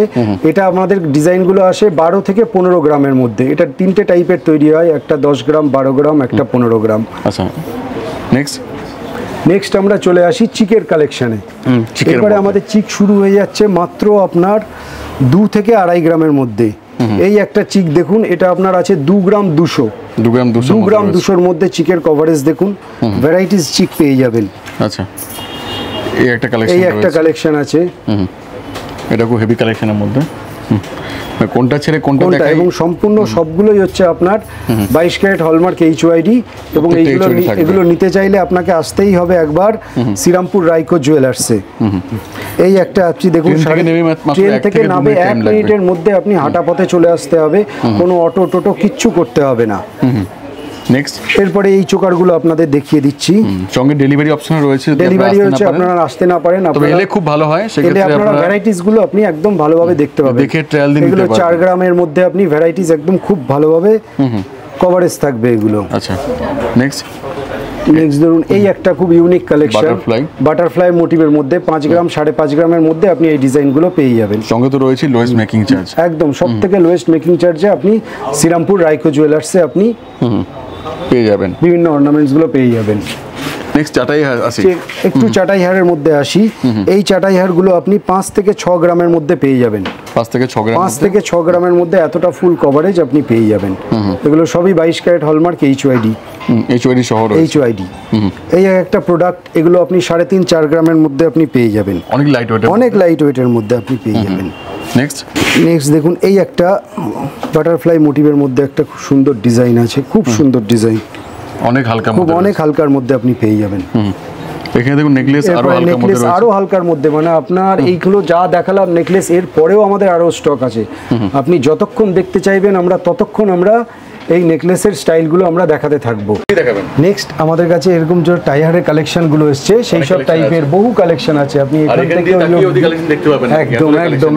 এটা আমাদের ডিজাইনগুলো আসে 12 থেকে 15 গ্রামের মধ্যে। এটা 3টে টাইপের তৈরি হয়, একটা 10 গ্রাম, 12 গ্রাম, একটা 15 গ্রাম। আচ্ছা নেক্সট আমরা চলে আসি চিকের কালেকশনে। এবারে আমাদের চিক শুরু হয়ে যাচ্ছে মাত্র আপনার 2 থেকে 2.5 গ্রামের মধ্যে। এই একটা চিক দেখুন, এটা আপনার আছে 2 গ্রাম 200, 2 গ্রাম 200-র মধ্যে চিকের কভারেজ দেখুন। ভ্যারাইটিস চিক পেয়ে যাবেন। আচ্ছা, এই একটা কালেকশন আছে। এটা খুব হেভি কালেকশনের মধ্যে। কোনটা ছেড়ে কোনটা দেখাই? এবং সম্পূর্ণ সবগুলোই হচ্ছে আপনার 22 ক্যারেট হলমার্ক HYD। এবং এগুলো নিতে চাইলে আপনাকে আসতেই হবে একবার শ্রীরামপুর রাইকো জুয়েলার্সে। এই একটা আপনি দেখুন, ট্রেন থেকে নামে 1 মিনিটের মধ্যে আপনি হাঁটা পথে চলে আসতে হবে, কোনো অটো টোটো কিচ্ছু করতে হবে না। নেক্সট এরপরে এই চোকারগুলো আপনাদের দেখিয়ে দিচ্ছি। সঙ্গে ডেলিভারি অপশন রয়েছে, ডেলিভারি হচ্ছে, আপনারা আসতে না পারেন, তবে এলে খুব ভালো হয়। সেক্ষেত্রে আপনারা ভ্যারাইটিস গুলো আপনি একদম ভালোভাবে দেখতে পাবেন, দেখে ট্রায়াল দিন। এগুলো 4 গ্রামের মধ্যে আপনি ভ্যারাইটিস একদম খুব ভালোভাবে কভারেজ থাকবে এগুলো। আচ্ছা, নেক্সট ধরুন এই একটা খুব ইউনিক কালেকশন, বাটারফ্লাই মোটিভের মধ্যে 5 গ্রাম 5.5 গ্রামের মধ্যে আপনি এই ডিজাইনগুলো পেয়ে যাবেন। সঙ্গে তো রয়েছে লোয়েস্ট মেকিং চার্জ, একদম সবথেকে লোয়েস্ট মেকিং চার্জে আপনি শ্রীরামপুর রাইকো জুয়েলার্সে আপনি পেয়ে যাবেন, বিভিন্ন অর্নামেন্টস গুলো পেয়ে যাবেন। নেক্সট চাটাই হার আসি, একটু চাটাই হারের মধ্যে আসি। এই চাটাই হারগুলো আপনি 5 থেকে 6 গ্রামের মধ্যে পেয়ে যাবেন। 5 থেকে 6 গ্রামের মধ্যে এতটা ফুল কভারেজ আপনি পেয়ে যাবেন। এগুলো সবই 22 ক্যারেট হলমার্ক HYD সহ HYD। এই একটা প্রোডাক্ট, এগুলো আপনি 3.5-4 গ্রামের মধ্যে আপনি পেয়ে যাবেন। অনেক লাইট ওয়েটের মধ্যে আপনি পেয়ে যাবেন। নেক্সট দেখুন, এই একটা বাটারফ্লাই মোটিভের মধ্যে একটা খুব সুন্দর ডিজাইন আছে, খুব সুন্দর ডিজাইন, অনেক হালকার মধ্যে আপনি পেয়ে যাবেন। এখানে দেখুন নেকলেস আরো হালকার মধ্যে, মানে আপনার এইগুলো যা দেখালাম নেকলেস, এর পরেও আমাদের আরো স্টক আছে। আপনি যতক্ষণ দেখতে চাইবেন আমরা ততক্ষণ আমরা এই নেকলেসের স্টাইলগুলো আমরা দেখাতে থাকবো। নেক্সট আমাদের কাছে এরকম যে টাইহারের কালেকশনগুলো এসছে, সেই সব টাইপের বহু কালেকশন আছে। আপনি এখান থেকে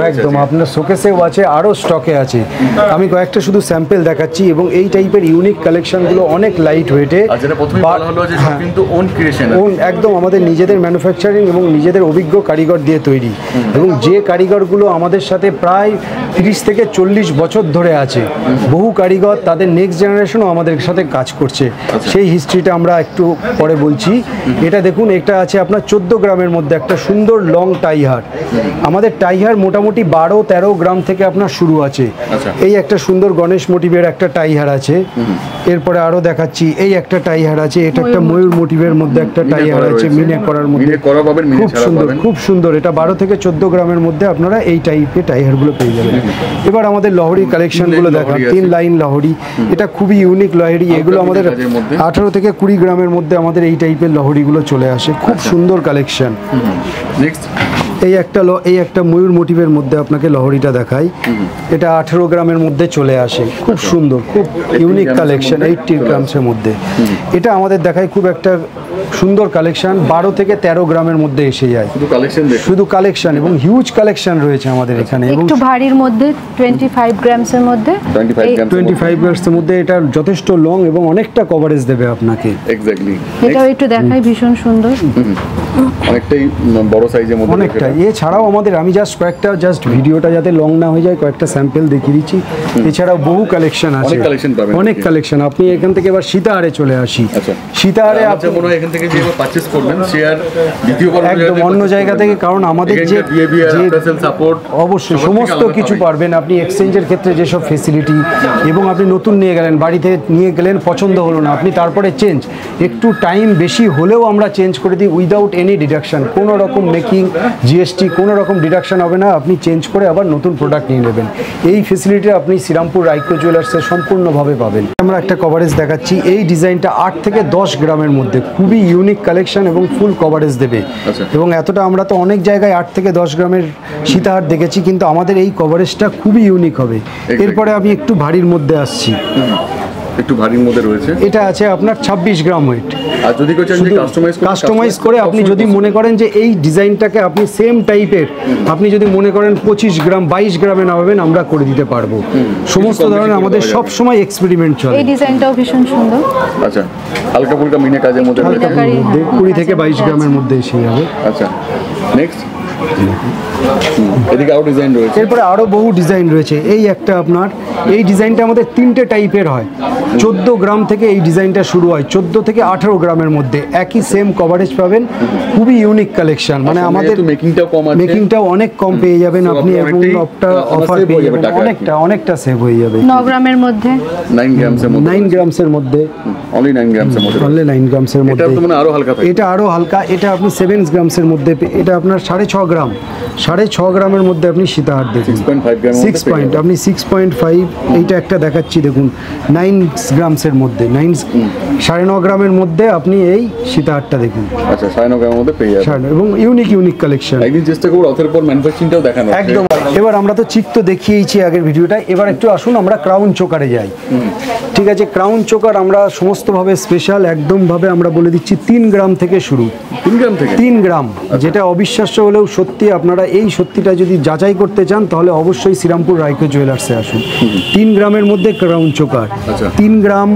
একদম আপনার শোকেসেও আছে, আরো স্টকে আছে। আমি কয়েকটা শুধু স্যাম্পল দেখাচ্ছি। এবং এই টাইপের ইউনিক কালেকশনগুলো অনেক লাইট ওয়েটে, একদম আমাদের নিজেদের ম্যানুফ্যাকচারিং এবং নিজেদের অভিজ্ঞ কারিগর দিয়ে তৈরি। এবং যে কারিগরগুলো আমাদের সাথে প্রায় 30 থেকে 40 বছর ধরে আছে, বহু কারিগর তাদের নেক্সট জেনারেশনও আমাদের সাথে কাজ করছে। সেই হিস্ট্রিটা আমরা একটু পরে বলছি। এটা দেখুন, এটা আছে আপনার 14 গ্রামের মধ্যে একটা সুন্দর লং টাইহার। আমাদের টাইহার মোটামুটি 12-13 গ্রাম থেকে আপনার শুরু আছে। এই একটা সুন্দর গণেশ মোটিভের একটা টাইহার আছে। এরপরে আরো দেখাচ্ছি, এই একটা টাইহার আছে, এটা একটা ময়ূর মোটিভের মধ্যে একটা টাইহার আছে, মিনে করার মধ্যে, খুব সুন্দর। এটা 12 থেকে 14 গ্রামের মধ্যে আপনারা এই টাইপের টাইহারগুলো পেয়ে যাবেন। এবার আমাদের লহরি কালেকশনগুলো দেখান। 3 লাইন লহরি, এটা খুবই ইউনিক লহরি। এগুলো আমাদের 18 থেকে 20 গ্রামের মধ্যে আমাদের এই টাইপের লহরিগুলো চলে আসে, খুব সুন্দর কালেকশন। এই একটা ময়ূর মোটিভের মধ্যে আপনাকে লহরিটা দেখাই। এটা 18 গ্রামের মধ্যে চলে আসে, খুব সুন্দর, খুব ইউনিক কালেকশন, 80 গ্রামসের মধ্যে। এটা আমাদের দেখায় খুব একটা সুন্দর কালেকশন, 12 থেকে 13 গ্রামের মধ্যে এসে যায়, শুধু কালেকশন। এবং হিউজ কালেকশন রয়েছে আমাদের এখানে। একটু ভারীর মধ্যে 25 গ্রামসের মধ্যে, 25 গ্রামসের মধ্যে এটা যথেষ্ট লং এবং অনেকটা কভারেজ দেবে আপনাকে। এটাও একটু দেখাই, ভীষণ সুন্দর, অনেকটাই বড় সাইজের মধ্যে অনেকটা। এছাড়াও আমাদের, আমি কয়েকটা ভিডিওটা যাতে লং না হয়ে যায়, কয়েকটা স্যাম্পল দেখিয়ে দিচ্ছি। এছাড়াও বহু কালেকশন আছে, অনেক কালেকশন। আপনি এখান থেকে এবার সীতাহারে চলে আসি। সীতাহারে আপনি মনে হয় এখান থেকে যে পারচেজ করবেন শেয়ার দ্বিতীয়বার একদম অন্য জায়গা থেকে, কারণ আমাদের যে সাপোর্ট অবশ্যই সমস্ত কিছু পারবেন আপনি। এক্সচেঞ্জের ক্ষেত্রে যেসব ফেসিলিটি, এবং আপনি নতুন নিয়ে গেলেন, বাড়িতে নিয়ে গেলেন, পছন্দ হলো না, আপনি তারপরে চেঞ্জ, একটু টাইম বেশি হলেও আমরা চেঞ্জ করে দিই উইদাউট এনি ডিডাকশন। কোনো রকম মেকিং, GST কোনো রকম ডিডাকশন হবে না। আপনি চেঞ্জ করে আবার নতুন প্রোডাক্ট নিয়ে নেবেন। এই ফেসিলিটি আপনি শ্রীরামপুর রাইকো জুয়েলার্সে সম্পূর্ণভাবে পাবেন। আমরা একটা কভারেজ দেখাচ্ছি। এই ডিজাইনটা 8 থেকে 10 গ্রামের মধ্যে, খুবই ইউনিক কালেকশন এবং ফুল কভারেজ দেবে। এবং এতটা আমরা তো অনেক জায়গায় 8 থেকে 10 গ্রামের সীতাহার দেখেছি, কিন্তু আমাদের এই কভারেজটা খুবই ইউনিক হবে। এরপরে আমি একটু ভারীর মধ্যে আসছি। একটু ভারীর মধ্যে রয়েছে। এটা আছে আপনার 26 গ্রাম ওয়েট। আর যদি কেউ চান যে কাস্টমাইজ করে আপনি যদি মনে করেন যে এই ডিজাইনটাকে আপনি সেম টাইপের আপনি যদি মনে করেন 25 গ্রাম 22 গ্রামে নামাবেন, আমরা করে দিতে পারবো। সমস্ত ধরনের আমাদের সব সময় এক্সপেরিমেন্ট চলে। এই ডিজাইনটাও ভীষণ সুন্দর। আচ্ছা, হালকা ফুলকা মিনে কাজের মধ্যে, 20 থেকে 22 গ্রামের মধ্যে এসে যাবে। আচ্ছা, নেক্সট এদিকে আরো ডিজাইন রয়েছে। এরপরে আরো বহু ডিজাইন রয়েছে। এই একটা আপনার এই ডিজাইনটা আমাদের 3টে টাইপের হয়। 14 গ্রাম থেকে এই ডিজাইনটা শুরু হয়, 14 থেকে 18 গ্রামের মধ্যে একই সেম কভারেজ পাবেন। খুবই ইউনিক কালেকশন, মানে আমাদের মেকিংটাও কম আছে, মেকিংটাও অনেক কম পেয়ে যাবেন আপনি, এবং অফার পেয়ে যাবেন, অনেকটা সেভ হয়ে যাবে। 9 গ্রামের মধ্যে, 9 গ্রামসের মধ্যে, 9 গ্রামসের মধ্যে, অনলি 9 গ্রামসের মধ্যে, অনলি 9 গ্রামসের মধ্যে। এটা তো মানে আরো হালকা, এটা আরো হালকা, এটা আপনি 7 গ্রামসের মধ্যে, এটা আপনার 6.5 গ্রাম, 6.5 গ্রামের মধ্যে আপনি সীতাহার দেখুন। 6.5 গ্রাম, 6 পয়েন্ট, আপনি 6.5, এইটা একটা দেখাচ্ছি দেখুন 9 গ্রামসের মধ্যে, 9.5 গ্রামের মধ্যে আপনি এই সীতাহারটা দেখুন। আচ্ছা, 9.5 গ্রামের মধ্যে পেয়ে যাবেন, এবং ইউনিক কালেকশন। একদিন চেষ্টা করব রথের পর ম্যানুফ্যাকচারিংটাও দেখানো। একদম। এবার আমরা তো চিক তো দেখিয়েছি আগের ভিডিওটা, এবার একটু আসুন আমরা ক্রাউন চোকারে যাই। ঠিক আছে, ক্রাউন চোকার আমরা সমস্তভাবে স্পেশাল একদমভাবে আমরা বলে দিচ্ছি 3 গ্রাম থেকে শুরু। 3 গ্রাম থেকে, 3 গ্রাম, যেটা অবিশ্বাস্য হলেও সত্যি। আপনারা এই সত্যিটা যদি যাচাই করতে চান তাহলে অবশ্যই শ্রীরামপুর রাইকো জুয়েলার্সে আসুন। 3 গ্রামের মধ্যে ক্রাউন চোকার, 3 গ্রাম,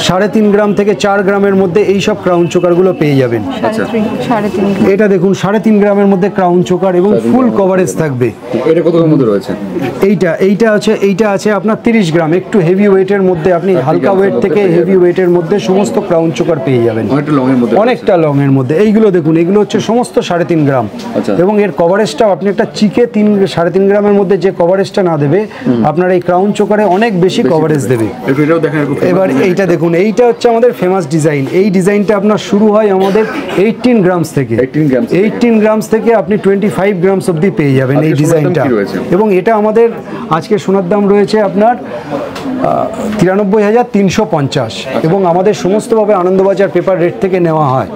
3.5 গ্রাম থেকে 4 গ্রামের মধ্যে এই সব ক্রাউন চোকারগুলো পেয়ে যাবেন। 3.5 গ্রাম। এটা দেখুন 3.5 গ্রামের মধ্যে ক্রাউন চোকার এবং ফুল কভারেজ থাকবে। এটা কত গ্রামের মধ্যে রয়েছে? এইটা আছে আপনার 30 গ্রাম, একটু হেভি ওয়েটের মধ্যে। আপনি হালকা ওয়েট থেকে হেভি ওয়েটের মধ্যে সমস্ত ক্রাউন চোকার পেয়ে যাবেন, অনেকটা লং এর মধ্যে। এইগুলো দেখুন, এগুলো হচ্ছে সমস্ত 3.5 গ্রাম, এবং এর কভারেজটাও আপনি একটা চিকে 3.5 গ্রামের মধ্যে যে কভারেজটা না দেবে, আপনার এই ক্রাউন চোকারে অনেক বেশি কভারেজ দেবে। এবার এইটা দেখুন, এইটা হচ্ছে আমাদের ফেমাস ডিজাইন। এই ডিজাইনটা আপনার শুরু হয় আমাদের 18 গ্রামস থেকে, 18 গ্রামস থেকে আপনি 25 গ্রামস অবধি পেয়ে যাবেন এই ডিজাইনটা। এবং এটা আমাদের আজকে সোনার দাম রয়েছে আপনার 93,350, এবং আমাদের সমস্তভাবে আনন্দবাজার পেপার রেট থেকে নেওয়া হয়।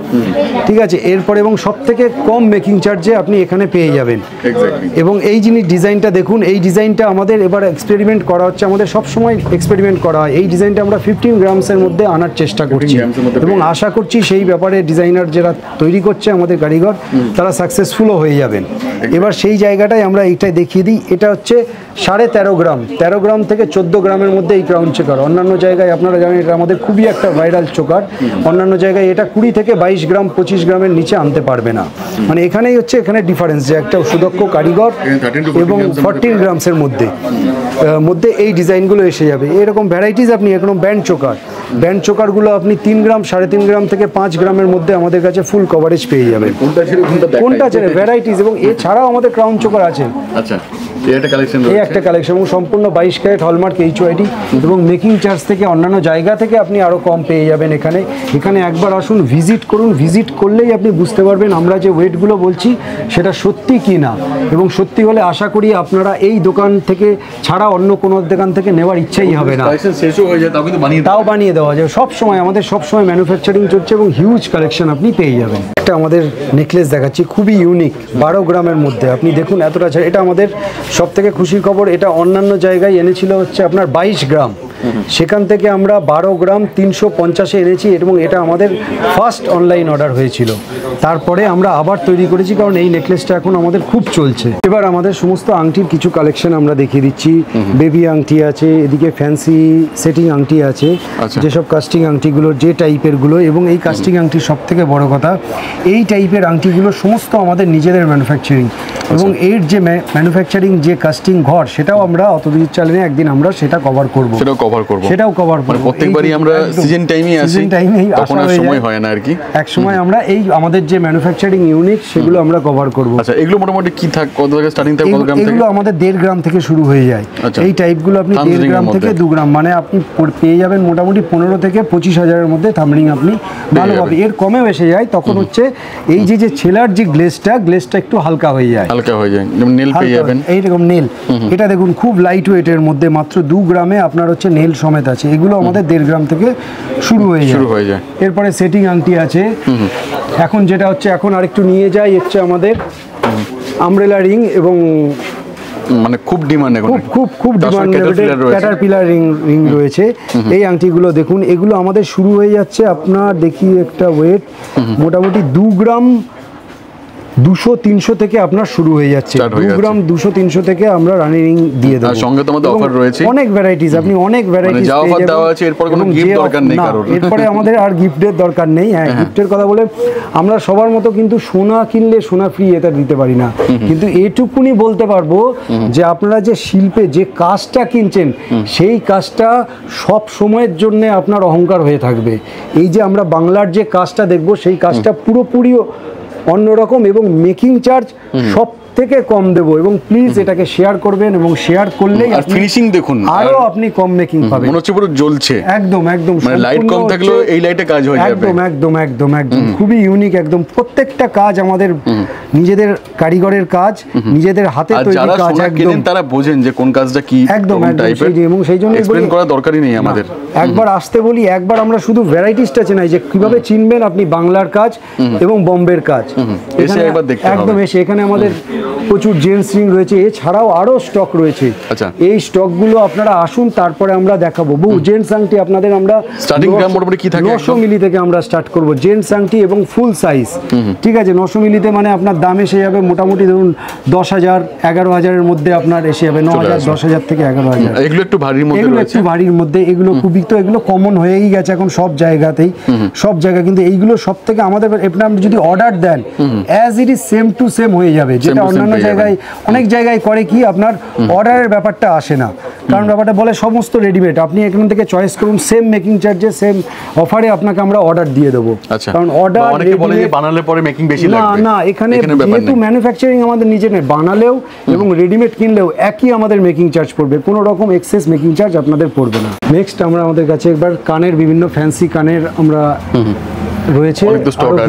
ঠিক আছে, এরপরে এবং সব থেকে কম মেকিং চার্জে আপনি এখানে পেয়ে যাবেন। এবং এই ডিজাইনটা দেখুন, এই ডিজাইনটা আমাদের এবার এক্সপেরিমেন্ট করা হচ্ছে, আমাদের সব সময় এক্সপেরিমেন্ট করা হয়। এই ডিজাইনটা আমরা 15 গ্রামসের মধ্যে আনার চেষ্টা করছি, এবং আশা করছি সেই ব্যাপারে ডিজাইনার যারা তৈরি করছে আমাদের কারিগর, তারা সাকসেসফুলও হয়ে যাবেন। এবার সেই জায়গাটায় আমরা এইটাই দেখিয়ে দিই। এটা হচ্ছে 13.5 গ্রাম, 13 গ্রাম থেকে 14 গ্রামের মধ্যে এই ক্রাউন চোকার। অন্যান্য জায়গায় আপনারা জানেন এটা আমাদের খুবই একটা ভাইরাল চোকার, অন্যান্য জায়গায় এটা 20 থেকে 22 গ্রাম 25 গ্রামের নিচে আনতে পারবে না। মানে এখানেই হচ্ছে এখানে ডিফারেন্স, যে একটা সুদক্ষ কারিগর এবং 14 গ্রামসের মধ্যে এই ডিজাইনগুলো এসে যাবে। এরকম ভ্যারাইটিস আপনি একদম ব্যান্ড চোকারগুলো আপনি 3 গ্রাম 3.5 গ্রাম থেকে 5 গ্রামের মধ্যে আমাদের কাছে ফুল কভারেজ পেয়ে যাবেন। কোনটা ছেড়ে ভ্যারাইটিস, এবং এছাড়াও আমাদের ক্রাউন চোকার আছে। আচ্ছা, এই একটা কালেকশন এবং সম্পূর্ণ 22 ক্যারেট হলমার্ক HYD, এবং মেকিং চার্জ থেকে অন্যান্য জায়গা থেকে আপনি আরও কম পেয়ে যাবেন এখানে একবার আসুন, ভিজিট করুন। ভিজিট করলেই আপনি বুঝতে পারবেন আমরা যে ওয়েটগুলো বলছি সেটা সত্যি কি না, এবং সত্যি হলে আশা করি আপনারা এই দোকান থেকে ছাড়া অন্য কোনো দোকান থেকে নেওয়ার ইচ্ছাই হবে না। তাও বানিয়ে দেওয়া যায় সব সময়, আমাদের সব সময় ম্যানুফ্যাকচারিং চলছে, এবং হিউজ কালেকশন আপনি পেয়ে যাবেন। একটা আমাদের নেকলেস দেখাচ্ছি, খুবই ইউনিক, 12 গ্রামের মধ্যে। আপনি দেখুন এতটা, এটা আমাদের সব থেকে খুশির খবর। এটা অন্যান্য জায়গায় এনেছিল হচ্ছে আপনার 22 গ্রাম, সেখান থেকে আমরা 12 গ্রাম 350-এ এনেছি, এবং এটা আমাদের ফার্স্ট অনলাইন অর্ডার হয়েছিল। তারপরে আমরা আবার তৈরি করেছি, কারণ এই নেকলেসটা এখন আমাদের খুব চলছে। এবার আমাদের সমস্ত আংটির কিছু কালেকশন আমরা দেখিয়ে দিচ্ছি। বেবি আংটি আছে, এদিকে ফ্যান্সি সেটিং আংটি আছে, যেসব কাস্টিং আংটিগুলো যে টাইপেরগুলো। এবং এই কাস্টিং আংটির সব থেকে বড় কথা, এই টাইপের আংটিগুলো সমস্ত আমাদের নিজেদের ম্যানুফ্যাকচারিং, এবং এর যে ম্যানুফ্যাকচারিং যে কাস্টিং ঘর, সেটাও আমরা অতদূর চালিয়ে একদিন আমরা সেটা কভার করব, সেটাও কভার করব। প্রত্যেকবারই আমরা সিজন টাইমে আসি, তখন আর সময় হয় না আর কি। এক সময় আমরা এই আমাদের যে ম্যানুফ্যাকচারিং ইউনিট সেগুলো আমরা কভার করব। আচ্ছা, এগুলো মোটামুটি কি থাকে, কত থেকে স্টার্টিং থাকে, কত গ্রাম থেকে? এগুলো আমাদের 1.5 গ্রাম থেকে শুরু হয়ে যায়। এই টাইপগুলো আপনি 1.5 গ্রাম থেকে 2 গ্রাম, মানে আপনি পেয়ে যাবেন মোটামুটি 15 থেকে 25 হাজারের মধ্যে থাম্বলিং আপনি ভালোভাবে। এর কমেও এসে যায়, তখন হচ্ছে এই যে ছেলার যে গ্লেজটা একটু হালকা হয়ে যায়, যেমন নেল পেয়ে যাবেন, এইরকম নেল। এটা দেখুন খুব লাইট ওয়েটের মধ্যে, মাত্র 2 গ্রামে আপনার হচ্ছে নেল সমেত আছে। এগুলো আমাদের 1.5 গ্রাম থেকে শুরু হয়ে যায়। এরপরে সেটিং আংটি আছে। এখন যেটা হচ্ছে, এখন আরেকটু নিয়ে যাই হচ্ছে আমাদের আমব্রেলা রিং এবং মানে খুব ডিমান্ড এখন, খুব ডিমান্ড। ক্যাটারপিলার রিং রয়েছে। এই আংটিগুলো দেখুন, এগুলো আমাদের শুরু হয়ে যাচ্ছে আপনার, দেখি একটা ওয়েট মোটামুটি 2 গ্রাম 200-300 থেকে আপনার শুরু হয়ে যাচ্ছে। 2 গ্রাম 200-300 থেকে আমরা রানি রিং দিয়ে দেবো। সঙ্গে তো আমাদের অফার রয়েছে, অনেক ভ্যারাইটিস, আপনি অনেক ভ্যারাইটিস যা অফার দেওয়া আছে এরপর কোনো গিফট দরকার নেই কারোর। এরপরে আমাদের আর গিফটের দরকার নেই। হ্যাঁ, গিফটের কথা বলে আমরা সবার মতো কিন্তু সোনা কিনলে সোনা ফ্রি এটা দিতে পারি না, কিন্তু এইটুকুনি বলতে পারবো যে আপনারা যে শিল্পে যে কাজটা কিনছেন সেই কাজটা সব সময়ের জন্য আপনার অহংকার হয়ে থাকবে। এই যে আমরা বাংলার যে কাজটা দেখবো সেই কাজটা পুরোপুরি অন্যরকম এবং মেকিং চার্জ সব থেকে কম দেবো, এবং প্লিজ এটাকে শেয়ার করবেন, এবং শেয়ার করলেই আর ফিনিশিং দেখুন আরো আপনি কম মেকিং পাবেন, মনে হচ্ছে পুরো জ্বলছে একদম একদম। মানে লাইট কম থাকলেও এই লাইটে কাজ হয়ে যাবে, একদম একদম একদম একদম খুবই ইউনিক একদম। প্রত্যেকটা কাজ আমাদের নিজেদের কারিগরের কাজ, নিজেদের হাতে তৈরি কাজ, একদম তারা বোঝেন যে কোন কাজটা কি একদম টাইপের, এবং সেই জন্য এক্সপ্লেইন করা দরকারই নেই আমাদের। একবার আসতে বলি, একবার আমরা শুধু ভ্যারাইটিসটা চেনাই যে কিভাবে চিনবেন আপনি বাংলার কাজ এবং বোম্বের কাজ। এসে একবার দেখতে হবে, একদম এসে। এখানে আমাদের প্রচুর জেন্টস রিং রয়েছে, এছাড়াও আরো স্টক রয়েছে। আচ্ছা, এই স্টকগুলো আপনারা আসুন, তারপরে আমরা দেখাবো। বহু জেন্টস আংটি আপনাদের আমরা স্টার্টিং দাম মোটামুটি কি থাকে? 900 মিলি থেকে আমরা স্টার্ট করব জেন্টস আংটি, এবং ফুল সাইজ। ঠিক আছে, 900 মিলিতে মানে আপনার দাম এসে যাবে মোটামুটি ধরুন 10,000 11,000-এর মধ্যে আপনার এসে যাবে। 9,000 10,000 থেকে 11,000। এগুলো একটু ভারীর মধ্যে এগুলো রয়েছে, একটু ভারীর মধ্যে। এগুলো খুবই, তো এগুলো কমন হয়েই গেছে এখন সব জায়গাতেই, সব জায়গা। কিন্তু এইগুলো সব থেকে আমাদের আপনি যদি অর্ডার দেন as it is same to same হয়ে যাবে, যেটা অন্যান্য জায়গায় অনেক জায়গায় করে কি আপনার অর্ডারের ব্যাপারটা আসে না, কারণ ব্যাপারটা বলে সমস্ত রেডিমেড, আপনি এখান থেকে চয়েস করুন, সেম মেকিং চার্জে সেম অফারে আপনাকে আমরা অর্ডার দিয়ে দেবো। কারণ অর্ডার অনেকে বলে যে বানালে পরে মেকিং বেশি লাগবে, না এখানে যেহেতু ম্যানুফ্যাকচারিং আমাদের নিজে নেই, বানালেও এবং রেডিমেড কিনলেও একই আমাদের মেকিং চার্জ পড়বে, কোনো রকম এক্সেস মেকিং চার্জ আপনাদের পড়বে না। নেক্সট আমরা আমাদের কাছে একবার কানের বিভিন্ন ফ্যান্সি কানের আমরা রয়েছে,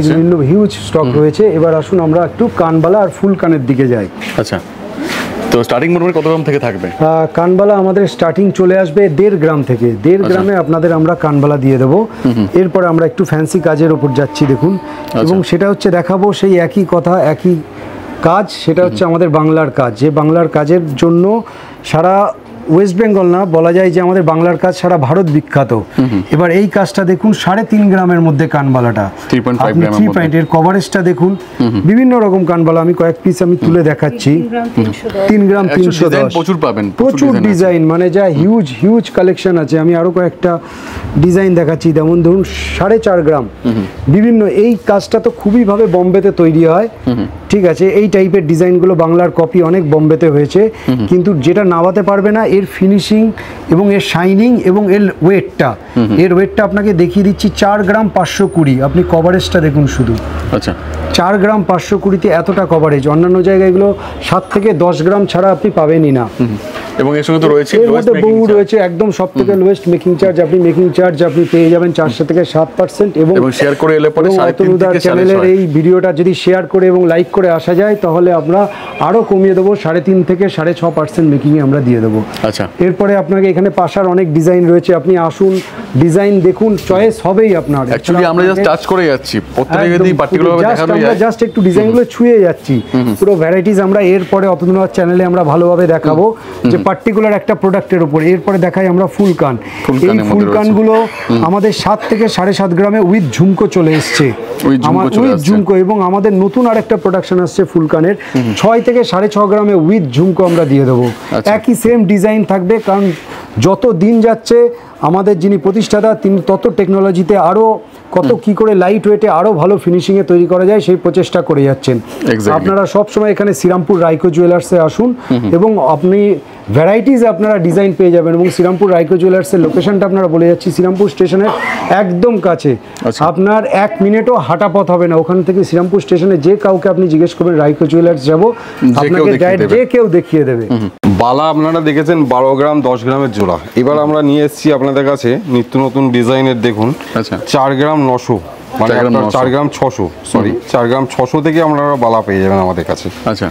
বিভিন্ন হিউজ স্টক রয়েছে। এবার আসুন আমরা একটু কানবালা আর ফুল কানের দিকে যাই। আচ্ছা, তো স্টার্টিং মোটামুটি কত গ্রাম থেকে থাকবে? কানবালা আমাদের স্টার্টিং চলে আসবে 1.5 গ্রাম থেকে। 1.5 গ্রামে আপনাদের আমরা কানবালা দিয়ে দেবো। এরপরে আমরা একটু ফ্যান্সি কাজের উপর যাচ্ছি দেখুন, এবং সেটা হচ্ছে দেখাবো সেই একই কথা একই কাজ, সেটা হচ্ছে আমাদের বাংলার কাজ, যে বাংলার কাজের জন্য সারা ওয়েস্ট বেঙ্গল না বলা যায় যে আমাদের বাংলার কাজ সারা ভারত বিখ্যাত। এবার এই কাজটা দেখুন 3.5 গ্রামের মধ্যে কানবালাটা, 3 পয়েন্ট, এর কভারেজটা দেখুন, বিভিন্ন রকম কানবালা আমি কয়েক পিস আমি তুলে দেখাচ্ছি। 3 গ্রাম 310, প্রচুর পাবেন, প্রচুর ডিজাইন, মানে যা হিউজ কালেকশন আছে। আমি আরো কয়েকটা ডিজাইন দেখাচ্ছি, যেমন ধরুন 4.5 গ্রাম বিভিন্ন। এই কাজটা তো খুবই ভাবে বোম্বেতে তৈরি হয়, ঠিক আছে। এই টাইপের ডিজাইনগুলো বাংলার কপি অনেক বোম্বেতে হয়েছে, কিন্তু যেটা নামাতে পারবে না এর ফিনিশিং এবং এর শাইনিং এবং এর ওয়েটটা আপনাকে দেখিয়ে দিচ্ছি। 4 গ্রাম 520, আপনি কভারেজটা দেখুন শুধু। আচ্ছা, 4 গ্রাম 520-তে এতটা কভারেজ, অন্যান্য জায়গায় এগুলো 7 থেকে 10 গ্রাম ছাড়া আপনি পাবেনই না। এবং এর সঙ্গে তো রয়েছে বহু রয়েছে একদম সব থেকে লোয়েস্ট মেকিং চার্জ, আপনি মেকিং চার্জ আপনি পেয়ে যাবেন 4 থেকে 7%। এবং শেয়ার করে এলে পরে অতনুদার চ্যানেলের এই ভিডিওটা যদি শেয়ার করে এবং লাইক করে আসা যায় তাহলে আমরা আরো কমিয়ে দেবো, 3.5 থেকে 6.5% মেকিংয়ে আমরা দিয়ে দেবো। আচ্ছা, এরপরে আপনাকে এখানে পাশার অনেক ডিজাইন রয়েছে, আপনি আসুন ডিজাইন দেখুন, চয়েস হবেই আপনার। অ্যাকচুয়ালি আমরা জাস্ট টাচ করে যাচ্ছি, প্রত্যেকটা যদি পার্টিকুলার ভাবে দেখানো যায়, আমরা জাস্ট একটু ডিজাইনগুলো ছুঁয়ে যাচ্ছি, পুরো ভ্যারাইটিস আমরা এরপরে অতনুদার চ্যানেলে আমরা ভালোভাবে দেখাবো যে পার্টিকুলার একটা প্রোডাক্টের উপর। এরপরে দেখাই আমরা ফুল কান। এই ফুল কানগুলো আমাদের 7 থেকে 7.5 গ্রামে উইথ ঝুমকো চলে এসছে, উইথ ঝুমকো। এবং আমাদের নতুন আরেকটা প্রোডাকশন আসছে ফুল কানের, 6 থেকে 6.5 গ্রামে উইথ ঝুমকো আমরা দিয়ে দেবো। একই সেম ডিজাইন থাকবে, কারণ যত দিন যাচ্ছে আমাদের যিনি প্রতিষ্ঠাতা তিনি তত টেকনোলজিতে আরও কত কি করে লাইট ওয়েটে আরও ভালো ফিনিশিংয়ে তৈরি করা যায় সেই প্রচেষ্টা করে যাচ্ছেন। আপনারা সবসময় এখানে শ্রীরামপুর রাইকো জুয়েলার্সে আসুন, এবং আপনি ভ্যারাইটিস আপনারা ডিজাইন পেয়ে যাবেন। এবং শ্রীরামপুর রাইকো জুয়েলার্সের লোকেশনটা আপনারা বলে যাচ্ছি, শ্রীরামপুর স্টেশনের একদম কাছে, আপনার 1 মিনিটও হাঁটা পথ হবে না। ওখান থেকে শ্রীরামপুর স্টেশনে যে কাউকে আপনি জিজ্ঞেস করবেন রাইকো জুয়েলার্স যাবো, আপনাকে যে কেউ দেখিয়ে দেবে। বালা আপনারা দেখেছেন 12 গ্রাম 10 গ্রামের জোড়া, এবার আমরা নিয়ে এসেছি আপনাদের কাছে নিত্য নতুন ডিজাইনের। দেখুন 4 গ্রাম 900, মানে 4 গ্রাম 600, সরি 4 গ্রাম 600 থেকে আপনারা বালা পেয়ে যাবেন আমাদের কাছে। আচ্ছা,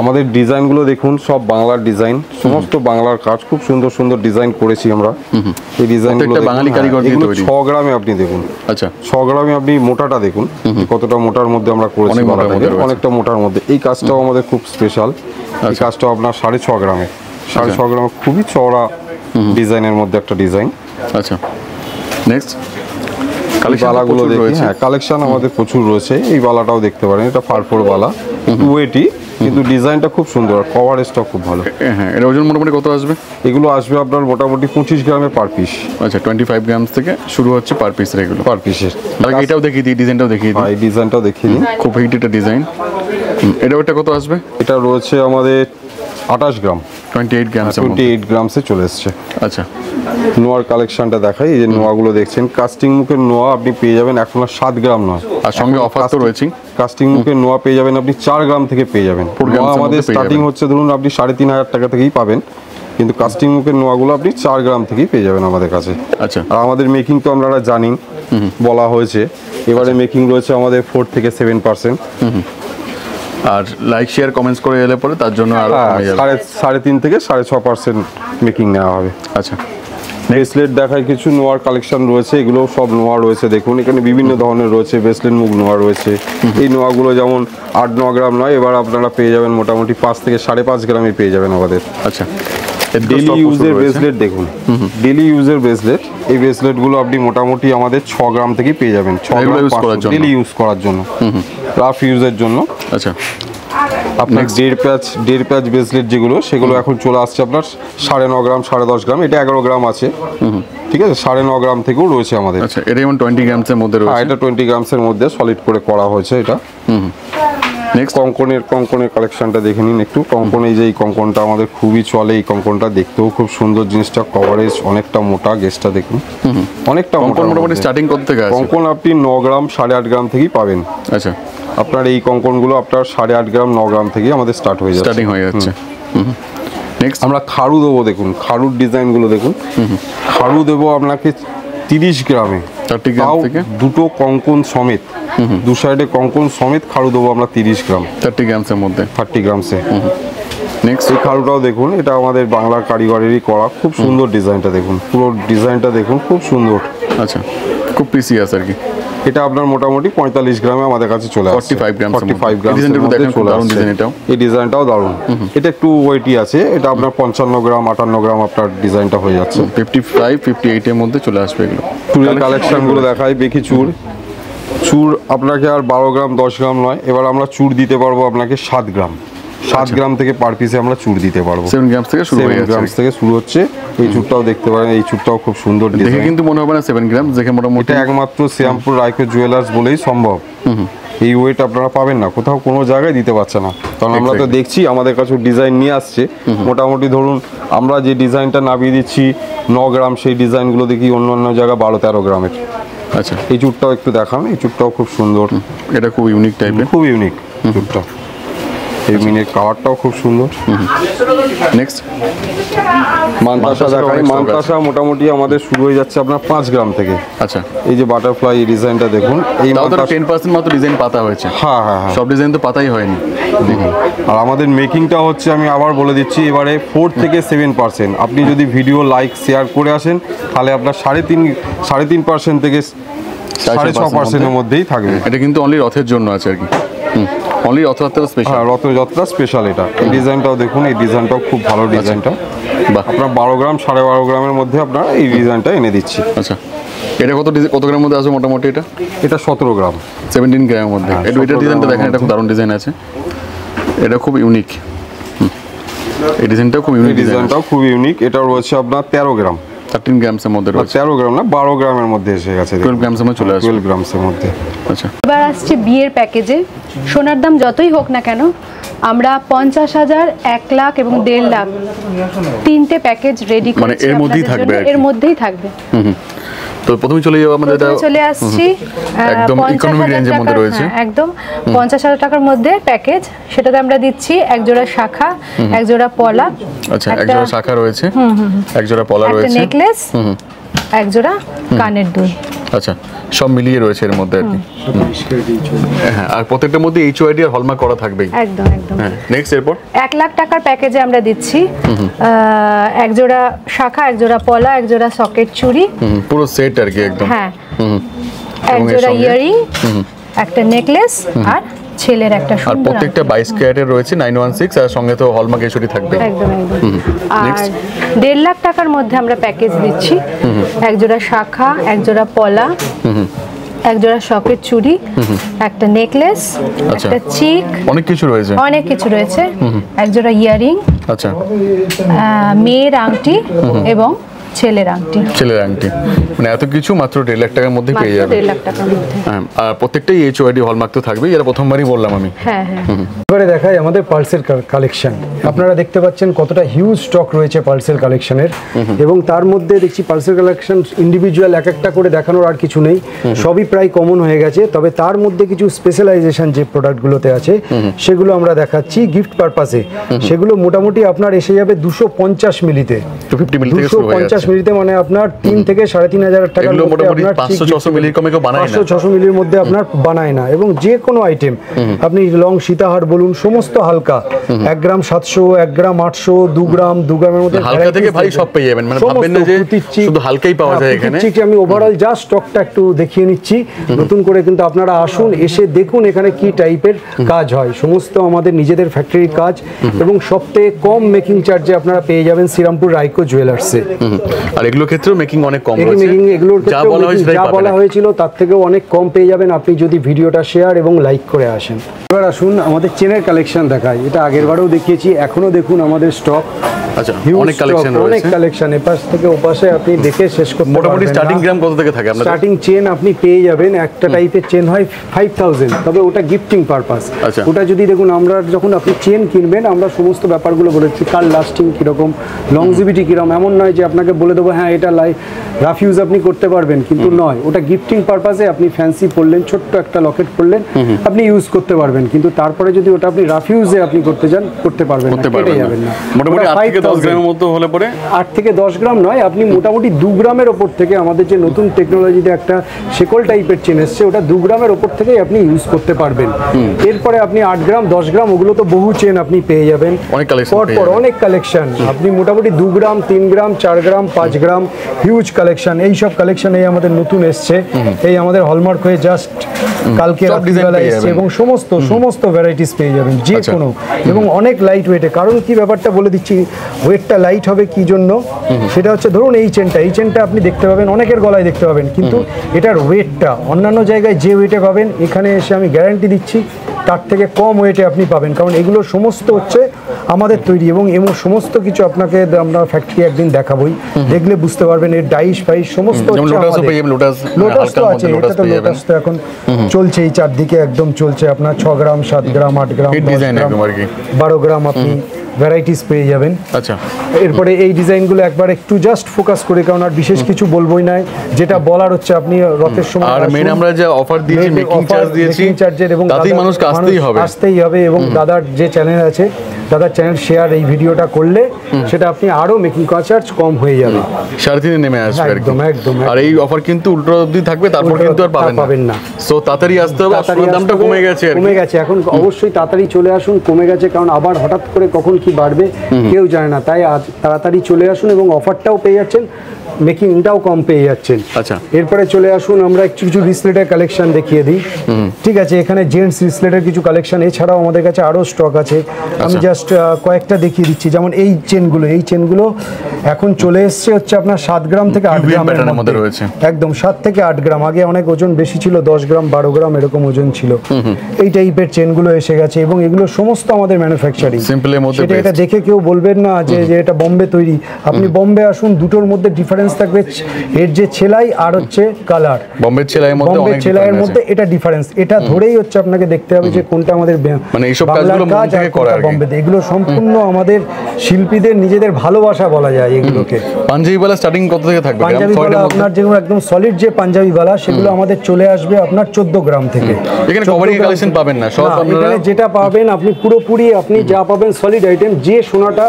আমাদের ডিজাইনগুলো দেখুন, সব বাংলার ডিজাইন, সমস্ত বাংলার কাজ, খুব সুন্দর সুন্দর ডিজাইন করেছি আমরা। এই ডিজাইনগুলো বাঙালি কারিগর দিয়ে তৈরি। 6 গ্রামে আপনি দেখুন, আচ্ছা 6 গ্রামে আপনি মোটাটা দেখুন কতটা মোটার মধ্যে আমরা করেছি, অনেকটা মোটার মধ্যে। এই কাজটাও আমাদের খুব স্পেশাল। এই কাজটা আপনার 6.5 গ্রামে 6.5 গ্রাম খুবই চওড়া ডিজাইনের মধ্যে একটা ডিজাইন। আচ্ছা নেক্সট বালাগুলো দেখি, হ্যাঁ কালেকশন আমাদের প্রচুর রয়েছে। এই বালাটাও দেখতে পারেন, এটা ফারফোর বালা, ওয়েটি, কিন্তু ডিজাইনটা খুব সুন্দর, কভারেজটা খুব ভালো। হ্যাঁ এর ওজন মোটামুটি কত আসবে? এগুলো আসবে আপনার মোটামুটি 25 গ্রামে পার পিস। আচ্ছা 25 গ্রাম থেকে শুরু হচ্ছে পার পিস এগুলো। পার পিসের এটাও দেখিয়ে দিই, ডিজাইনটাও দেখিয়ে দিই। এই ডিজাইনটাও দেখিয়ে দিই, খুব হিট একটা ডিজাইন। এটা ওটা কত আসবে? এটা রয়েছে আমাদের 28 গ্রাম, 28 গ্রাম। 28 গ্রামসে চলে এসছে। আচ্ছা নোয়ার কালেকশনটা দেখাই। এই যে নোয়াগুলো দেখছেন, কাস্টিং মুখের নোয়া আপনি পেয়ে যাবেন এখন আর 7 গ্রাম নয়, আর সঙ্গে অফার তো রয়েছে। কাস্টিং মুখের নোয়া পেয়ে যাবেন আপনি 4 গ্রাম থেকে পেয়ে যাবেন। নোয়া আমাদের স্টার্টিং হচ্ছে ধরুন আপনি 3,500 টাকা থেকেই পাবেন, কিন্তু কাস্টিং মুখের নোয়াগুলো আপনি 4 গ্রাম থেকেই পেয়ে যাবেন আমাদের কাছে। আচ্ছা আর আমাদের মেকিং তো আপনারা জানেন, বলা হয়েছে। এবারে মেকিং রয়েছে আমাদের 4 থেকে 7%। আর লাইক শেয়ার কমেন্টস করে এলে পরে তার জন্য আরো কমে যাবে। 3.5 থেকে 6.5% মেকিং নেওয়া হবে। আচ্ছা ব্রেসলেট দেখায় কিছু নোয়ার কালেকশন রয়েছে, এগুলো সব নোয়া রয়েছে। দেখুন এখানে বিভিন্ন ধরনের রয়েছে, ব্রেসলেট মুখ নোয়া রয়েছে। এই নোয়াগুলো যেমন 8-9 গ্রাম নয়, এবার আপনারা পেয়ে যাবেন মোটামুটি 5 থেকে 5.5 গ্রামে পেয়ে যাবেন আমাদের। আচ্ছা ডেলি ইউজের ব্রেসলেট দেখুন, ডেলি ইউজের ব্রেসলেট, এই ব্রেসলেটগুলো আপনি মোটামুটি আমাদের 6 গ্রাম থেকেই পেয়ে যাবেন। 6 গ্রাম ডেলি ইউজ করার জন্য, রাফ ইউজের জন্য। আচ্ছা আপনার 1.5 প্যাচ ব্রেসলেট যেগুলো, সেগুলো এখন চলে আসছে আপনার 9.5 গ্রাম, 10.5 গ্রাম, এটা 11 গ্রাম আছে। ঠিক আছে, 9.5 গ্রাম থেকেও রয়েছে আমাদের। আচ্ছা এটা যেমন 20 গ্রামসের মধ্যে রয়েছে। হ্যাঁ এটা 20 গ্রামসের মধ্যে সলিড করে করা হয়েছে এটা। নেক্সট কঙ্কনের কালেকশনটা দেখে নিন একটু। কঙ্কন, এই যে এই কঙ্কনটা আমাদের খুবই চলে। এই কঙ্কনটা দেখতেও খুব সুন্দর, জিনিসটা কভারেজ অনেকটা মোটা, গেজটা দেখুন অনেকটা মোটা। মোটামুটি স্টার্টিং কত থেকে আছে? কঙ্কন আপনি 9 গ্রাম 8.5 গ্রাম থেকেই পাবেন। আচ্ছা আপনার এই কঙ্কনগুলো আপনার 8.5 গ্রাম 9 গ্রাম থেকেই আমাদের স্টার্ট হয়ে যাচ্ছে, স্টার্টিং হয়ে যাচ্ছে। নেক্সট আমরা খাড়ু দেবো, দেখুন খাড়ুর ডিজাইনগুলো দেখুন। খাড়ু দেবো আপনাকে 30 গ্রামে, 30 গ্রাম তাও থেকে দুটো কঙ্কন সমেত, দু সাইডে কঙ্কন সমেত খাড়ু দেবো আমরা 30 গ্রাম, 30 গ্রামসের মধ্যে। 30 গ্রামসে। নেক্সট এই খাড়ুটাও দেখুন, এটা আমাদের বাংলার কারিগরেরই করা, খুব সুন্দর ডিজাইনটা দেখুন, পুরো ডিজাইনটা দেখুন, খুব সুন্দর। আচ্ছা খুব পিসি আছে আর কি। এটা আপনার মোটামুটি 45 গ্রামে আমাদের কাছে চলে আসছে। 45 গ্রাম 45 গ্রাম এটাও। এই ডিজাইনটাও দারুণ। এটা একটু ওয়েটি আছে, এটা আপনার 55 গ্রাম 58 গ্রাম আপনার ডিজাইনটা হয়ে যাচ্ছে। 55 58 এর মধ্যে চলে আসবে এগুলো। চুড়ের কালেকশনগুলো দেখাই। বেশি চুর আপনাকে আর 12 গ্রাম 10 গ্রাম নয়, এবার আমরা চুর দিতে পারবো আপনাকে 7 গ্রাম। 7 গ্রাম থেকে পার পিসে আমরা চুর দিতে পারবো। 7 গ্রাম থেকে শুরু হয়ে 7 গ্রাম যাচ্ছে। থেকে শুরু হচ্ছে। এই চুরটাও দেখতে পারেন, এই চুরটাও খুব সুন্দর দেখে ডিজাইন। কিন্তু মনে হবে না 7 গ্রাম, দেখে মোটামুটি। এটা একমাত্র শ্রীরামপুর রায়কো জুয়েলার্স বলেই সম্ভব। এই ওয়েট আপনারা পাবেন না কোথাও, কোনো জায়গায় দিতে পারছে না। কারণ আমরা তো দেখছি আমাদের কাছে ডিজাইন নিয়ে আসছে, মোটামুটি ধরুন আমরা যে ডিজাইনটা নামিয়ে দিচ্ছি 9 গ্রাম, সেই ডিজাইনগুলো দেখি অন্য অন্য জায়গায় 12-13 গ্রামের। আচ্ছা এই চুরটাও একটু দেখান, এই চুরটাও খুব সুন্দর, এটা খুব ইউনিক টাইপের, খুব ইউনিক চুরটা। এই মিনের কালারটাও খুব সুন্দর। নেক্সট মানতাসা দেখাই। মানতাসা মোটামুটি আমাদের শুরু হয়ে যাচ্ছে আপনার 5 গ্রাম থেকে। আচ্ছা এই যে বাটারফ্লাই এই ডিজাইনটা দেখুন, এই তাও তো মানতাসা। 10% মাত্র ডিজাইন পাতা হয়েছে। হ্যাঁ হ্যাঁ হ্যাঁ, সব ডিজাইন তো পাতাই হয়নি। আর আমাদের মেকিংটা হচ্ছে, আমি আবার বলে দিচ্ছি, এবারে 4 থেকে 7%। আপনি যদি ভিডিও লাইক শেয়ার করে আসেন, তাহলে আপনার 3.5% থেকে 6.5%-এর মধ্যেই থাকবে। এটা কিন্তু অনলি রথের জন্য আছে আর কি। Only Rath Yatra special. হ্যাঁ রথযাত্রা স্পেশাল এটা। এই ডিজাইনটাও দেখুন, এই ডিজাইনটাও খুব ভালো ডিজাইনটা। বাহ আপনার 12 গ্রাম 12.5 গ্রামের মধ্যে আপনারা এই ডিজাইনটা এনে দিচ্ছি। আচ্ছা এটা কত গ্রামের মধ্যে আসবে মোটামুটি? এটা 17 গ্রাম 17 গ্রামের মধ্যে। এটা ডিজাইনটা দেখেন, এটা খুব দারুণ ডিজাইন আছে, এটা খুব ইউনিক। এই ডিজাইনটাও খুব ইউনিক, ডিজাইনটাও খুব ইউনিক। এটা রয়েছে আপনার 13 গ্রাম, 13 গ্রামসের মধ্যে রয়েছে। 13 গ্রাম না, 12 গ্রামের মধ্যে এসে গেছে। 12 গ্রামসের মধ্যে চলে আসবে। 12 গ্রামসের মধ্যে। আচ্ছা এবার আসছে বিয়ের প্যাকেজে। সোনার দাম যতই হোক না কেন, আমরা 50,000, 1 লাখ এবং 1.5 লাখ 3টে প্যাকেজ রেডি করেছি। মানে এর মধ্যেই থাকবে আর কি। এর মধ্যেই থাকবে। তো প্রথমে চলে যাবো আমাদের, এটা চলে আসছি একদম ইকোনমিক রেঞ্জের মধ্যে রয়েছে। একদম 50,000 টাকার মধ্যে প্যাকেজ। সেটাতে আমরা দিচ্ছি এক জোড়া শাখা, এক জোড়া পলা, আচ্ছা এক জোড়া শাখা রয়েছে, এক জোড়া পলা একটা রয়েছে, নেকলেস, এক জোড়া কানের দুল। আচ্ছা সব মিলিয়ে রয়েছে এর মধ্যে আর কি। হ্যাঁ আর প্রত্যেকটার মধ্যে এইচওআইডি আর হলমার্ক করা থাকবেই। একদম একদম। হ্যাঁ নেক্সট এরপর 1 লাখ টাকার প্যাকেজে আমরা দিচ্ছি এক জোড়া শাখা, এক জোড়া পলা, এক জোড়া সকেট চুড়ি, পুরো সেট আর কি একদম। হ্যাঁ, এক এবং এর জোড়া সঙ্গে? ইয়ারিং, একটা নেকলেস আর ছেলের একটা আর সুন্দর প্রত্যেকটা 22 ক্যারেটের রয়েছে 916, আর সঙ্গে তো হলমার্ক এসডি থাকবে। একদম একদম। আর 1.5 লাখ টাকার মধ্যে আমরা প্যাকেজ দিচ্ছি, এক জোড়া শাখা, এক জোড়া পলা, এক জোড়া শকের চুড়ি, একটা নেকলেস, আচ্ছা। একটা চিক, অনেক কিছু রয়েছে। অনেক কিছু রয়েছে, এক জোড়া ইয়ারিং, আচ্ছা, মেয়ের আংটি এবং ছেলের আংটি। ছেলের আংটি, মানে এত কিছু মাত্র 1.5 লাখ টাকার মধ্যে পেয়ে যাবে। 1.5 লাখ টাকার মধ্যে। হ্যাঁ, আর প্রত্যেকটাই এইচওআইডি হলমার্ক তো থাকবে, এটা প্রথমবারই বললাম আমি। হ্যাঁ হ্যাঁ। এবারে দেখাই আমাদের পালসের কালেকশন। আপনারা দেখতে পাচ্ছেন কতটা হিউজ স্টক রয়েছে পালসের কালেকশনের, এবং তার মধ্যে দেখছি পালসের কালেকশন ইন্ডিভিজুয়াল এক একটা করে দেখানোর আর কিছু নেই, সবই প্রায় কমন হয়ে গেছে। তবে তার মধ্যে কিছু স্পেশালাইজেশন যে প্রোডাক্টগুলোতে আছে সেগুলো আমরা দেখাচ্ছি গিফট পারপাসে। সেগুলো মোটামুটি আপনার এসে যাবে 250 মিলিতে। 250 মিলি থেকে শুরু হয়ে যাচ্ছে। 250 মিলিতে মানে আপনার 3 থেকে 3,500 টাকার এগুলো মধ্যে মোটামুটি আপনার 500-600 মিলির কমে কেউ বানায় না। 500-600 মিলির মধ্যে আপনার বানায় না। এবং যে কোনো আইটেম আপনি লং সীতাহার বলুন, সমস্ত হালকা, 1 গ্রাম 700, 1 গ্রাম 800, 2 গ্রাম 2 গ্রামের মধ্যে হালকা থেকে ভারী সব পেয়ে যাবেন, মানে ভাববেন না যে শুধু হালকাই পাওয়া যায় এখানে। ঠিক, আমি ওভারঅল জাস্ট স্টকটা একটু দেখিয়ে নিচ্ছি নতুন করে, কিন্তু আপনারা আসুন, এসে দেখুন এখানে কি টাইপের কাজ হয়। সমস্ত আমাদের নিজেদের ফ্যাক্টরির কাজ, এবং সবথেকে কম মেকিং চার্জে আপনারা পেয়ে যাবেন শ্রীরামপুর রাইকো জুয়েলার্সে। আর এগুলোর ক্ষেত্রেও মেকিং অনেক কম রয়েছে, এগুলোর যা বলা হয়েছে যা বলা হয়েছিল তার থেকেও অনেক কম পেয়ে যাবেন আপনি যদি ভিডিওটা শেয়ার এবং লাইক করে আসেন। এবার আসুন আমাদের চেনের কালেকশন দেখাই। এটা আগের বারেও দেখিয়েছি, এখনো দেখুন আমাদের স্টক। আচ্ছা, অনেক কালেকশন রয়েছে, অনেক কালেকশন, এপাশ থেকে ওপাশে আপনি দেখে শেষ করতে পারবেন না। মোটামুটি স্টার্টিং গ্রাম কত থেকে থাকে আপনাদের? স্টার্টিং চেন আপনি পেয়ে যাবেন, একটা টাইপের চেন হয় 5000, তবে ওটা গিফটিং পারপাস। আচ্ছা। ওটা যদি দেখুন, আমরা যখন আপনি চেন কিনবেন আমরা সমস্ত ব্যাপারগুলো বলেছি, কার লাস্টিং কীরকম, লংজিভিটি কীরকম। এমন নয় যে আপনাকে বলে দেবো হ্যাঁ এটা রাফ ইউজ আপনি করতে পারবেন, কিন্তু নয়, ওটা গিফটিং পারপাসে আপনি ফ্যান্সি পড়লেন, ছোট্ট একটা লকেট পড়লেন, আপনি ইউজ করতে পারবেন। কিন্তু তারপরে যদি ওটা আপনি রাফ ইউজে আপনি করতে চান, করতে পারবেন না, কেটে যাবেন না। মোটামুটি 8 থেকে 10 গ্রামের মতো হলে পরে, 8 থেকে 10 গ্রাম নয়, আপনি মোটামুটি 2 গ্রামের ওপর থেকে, আমাদের যে নতুন টেকনোলজিতে একটা শেকল টাইপের চেন এসছে, ওটা 2 গ্রামের ওপর থেকেই আপনি ইউজ করতে পারবেন। এরপরে আপনি 8 গ্রাম 10 গ্রাম ওগুলো তো বহু চেন আপনি পেয়ে যাবেন, অনেক কালেকশন, পরপর অনেক কালেকশন। আপনি মোটামুটি 2 গ্রাম 3 গ্রাম 4 গ্রাম 5 গ্রাম হিউজ কালেকশন। এই সব কালেকশন এই আমাদের নতুন এসছে, এই আমাদের হলমার্ক হয়ে জাস্ট কালকে রাত্রিবেলা এসছে, এবং সমস্ত ভ্যারাইটিস পেয়ে যাবেন যে কোনো, এবং অনেক লাইট ওয়েটে। কারণ কি ব্যাপারটা বলে দিচ্ছি, ওয়েটটা লাইট হবে কি জন্য, সেটা হচ্ছে ধরুন এই চেনটা আপনি দেখতে পাবেন অনেকের গলায় দেখতে পাবেন, কিন্তু এটার ওয়েটটা অন্যান্য জায়গায় যে ওয়েটে পাবেন, এখানে এসে আমি গ্যারান্টি দিচ্ছি তার থেকে কম ওয়েটে আপনি পাবেন। কারণ এগুলো সমস্ত হচ্ছে আমাদের তৈরি, এবং সমস্ত কিছু আপনাকে আমরা ফ্যাক্টরি একদিন দেখাবোই, দেখলে বুঝতে পারবেন এর ডাইস ফাইস সমস্ত হচ্ছে আমাদের। লোটাস তো আছে, এটা তো লোটাস তো এখন চলছে, এই চারদিকে একদম চলছে আপনার 6 গ্রাম 7 গ্রাম 8 গ্রাম 10 গ্রাম 12 গ্রাম আপনি ভ্যারাইটিস পেয়ে যাবেন। আচ্ছা, এরপরে এই ডিজাইনগুলো একবার একটু জাস্ট ফোকাস করে, কারণ আর বিশেষ কিছু বলবোই না, যেটা বলার হচ্ছে আপনি রথের সময়। আর মেন আমরা যে অফার দিয়েছি, মেকিং চার্জ দিয়েছি, এবং তাতেই মানুষকে আসতেই হবে। এবং দাদার যে চ্যানেল আছে, দাদার চ্যানেল শেয়ার এই ভিডিওটা করলে সেটা আপনি আরো মেকিং চার্জ কম হয়ে যাবে, 3.5 নেমে আসবে একদম একদম। আর এই অফার কিন্তু উল্টো অবধি থাকবে, তারপর কিন্তু আর পাবেন না। সো তাড়াতাড়ি আসতে হবে, দামটা কমে গেছে এখন, অবশ্যই তাড়াতাড়ি চলে আসুন, কমে গেছে, কারণ আবার হঠাৎ করে কখন কি বাড়বে কেউ জানে না, তাই আজ তাড়াতাড়ি চলে আসুন, এবং অফারটাও পেয়ে যাচ্ছেন, মেকিংটাও কম পেয়ে যাচ্ছেন। আচ্ছা, এরপরে চলে আসুন, আমরা কিছু রিসলেটের কালেকশন দেখিয়ে দিই। ঠিক আছে, এখানে জেন্টস রিসলেটের কিছু কালেকশন, এছাড়াও আমাদের কাছে আরো স্টক আছে, আমি জাস্ট কয়েকটা দেখিয়ে দিচ্ছি। যেমন এই চেনগুলো এখন চলে এসছে হচ্ছে আপনার 7 গ্রাম থেকে 8 গ্রামের মধ্যে রয়েছে, একদম 7 থেকে 8 গ্রাম। আগে অনেক ওজন বেশি ছিল, 10 গ্রাম 12 গ্রাম এরকম ওজন ছিল। এই টাইপের চেনগুলো এসে গেছে, এবং এগুলো সমস্ত আমাদের ম্যানুফ্যাকচারিং। এটা দেখে কেউ বলবেন না যে এটা বোম্বে তৈরি। আপনি বোম্বে আসুন, দুটোর মধ্যে ডিফারেন্স থাকবে, এর যে সেলাই আর হচ্ছে কালার। বোম্বে সেলাইয়ের মধ্যে এটা ডিফারেন্স, এটা ধরেই হচ্ছে আপনাকে দেখতে হবে যে কোনটা আমাদের মানে এইসব কাজগুলো মন থেকে করা বোম্বেতে। এগুলো সম্পূর্ণ আমাদের শিল্পীদের নিজেদের ভালোবাসা বলা যায় এগুলোকে। পাঞ্জাবি বালা স্টার্টিং কত থেকে থাকবে? পাঞ্জাবি বালা আপনার যেগুলো একদম সলিড যে পাঞ্জাবি বালা, সেগুলো আমাদের চলে আসবে আপনার 14 গ্রাম থেকে। এখানে কভারিং কালেকশন পাবেন না, সব আপনারা এখানে যেটা পাবেন আপনি পুরোপুরি আপনি যা পাবেন সলিড আইটেম। যে সোনাটা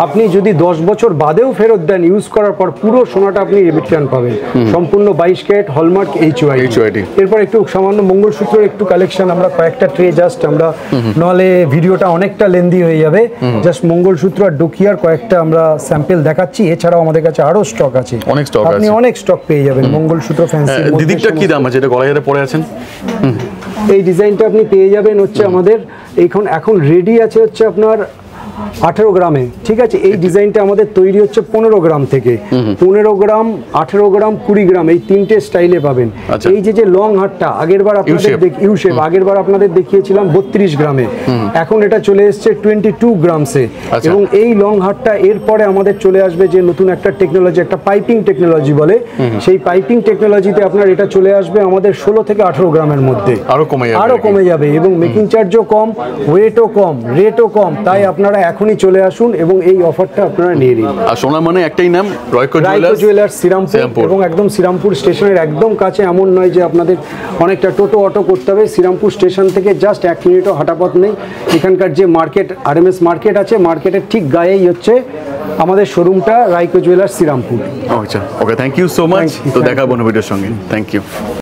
আপনি যদি 10 বছর বাদেও ফেরত দেন, ইউজ করার পর পুরো সোনাটা আপনি রিটার্ন পাবেন, সম্পূর্ণ 22 ক্যারেট হলমার্ক এইচওআইডি। এরপর একটু সামান্য মঙ্গলসূত্রের একটু কালেকশন, আমরা কয়েকটা ট্রে জাস্ট আমরা, নাহলে ভিডিওটা অনেকটা লেন্দি হয়ে যাবে, জাস্ট মঙ্গলসূত্র আর ডুকিয়ার কয়েকটা আমরা স্যাম্পল দেখাচ্ছি। এছাড়াও আমাদের কাছে আরো স্টক আছে, অনেক স্টক আছে, আপনি অনেক স্টক পেয়ে যাবেন মঙ্গলসূত্র ফ্যান্সি। দিদিটা কি দাম আছে, এটা গলায় যেটা পরে আছেন? এই ডিজাইনটা আপনি পেয়ে যাবেন হচ্ছে আমাদের এখন রেডি আছে হচ্ছে আপনার 18 গ্রামে, ঠিক আছে। এই ডিজাইনটা আমাদের তৈরি হচ্ছে 15 গ্রাম থেকে, 15 গ্রাম, 18 গ্রাম, 20 গ্রাম, এই তিনটে স্টাইলে পাবেন। এই যে লং হারটা আগেরবার আপনাদের ইউ শেপ আগেরবার আপনাদের দেখিয়েছিলাম 32 গ্রামে, এখন এটা চলে এসেছে 22 গ্রামসে। এবং এই লং হারটা এরপরে আমাদের চলে আসবে যে নতুন একটা টেকনোলজি, একটা পাইপিং টেকনোলজি বলে, সেই পাইপিং টেকনোলজিতে আপনার এটা চলে আসবে আমাদের 16 থেকে 18 গ্রামের মধ্যে, আরো কমে যাবে এবং মেকিং চার্জও কম, ওয়েটও কম, রেটও কম। তাই আপনারা এখনই চলে আসুন এবং এই অফারটা আপনারা নিয়ে নিন। আর সোনা মানে একটাই নাম, রাইকো জুয়েলার্স শ্রীরামপুর, এবং একদম শ্রীরামপুর স্টেশনের একদম কাছে। এমন নয় যে আপনাদের অনেকটা টোটো অটো করতে হবে, শ্রীরামপুর স্টেশন থেকে জাস্ট 1 মিনিটও হাঁটা পথ নেই। এখানকার যে মার্কেট, আরএমএস মার্কেট আছে, মার্কেটের ঠিক গায়েই হচ্ছে আমাদের শোরুমটা, রাইকো জুয়েলার্স শ্রীরামপুর। আচ্ছা, ওকে, থ্যাংক ইউ সো মাচ। তো দেখা বন্ধু ভিডিওর সঙ্গে, থ্যাংক ইউ।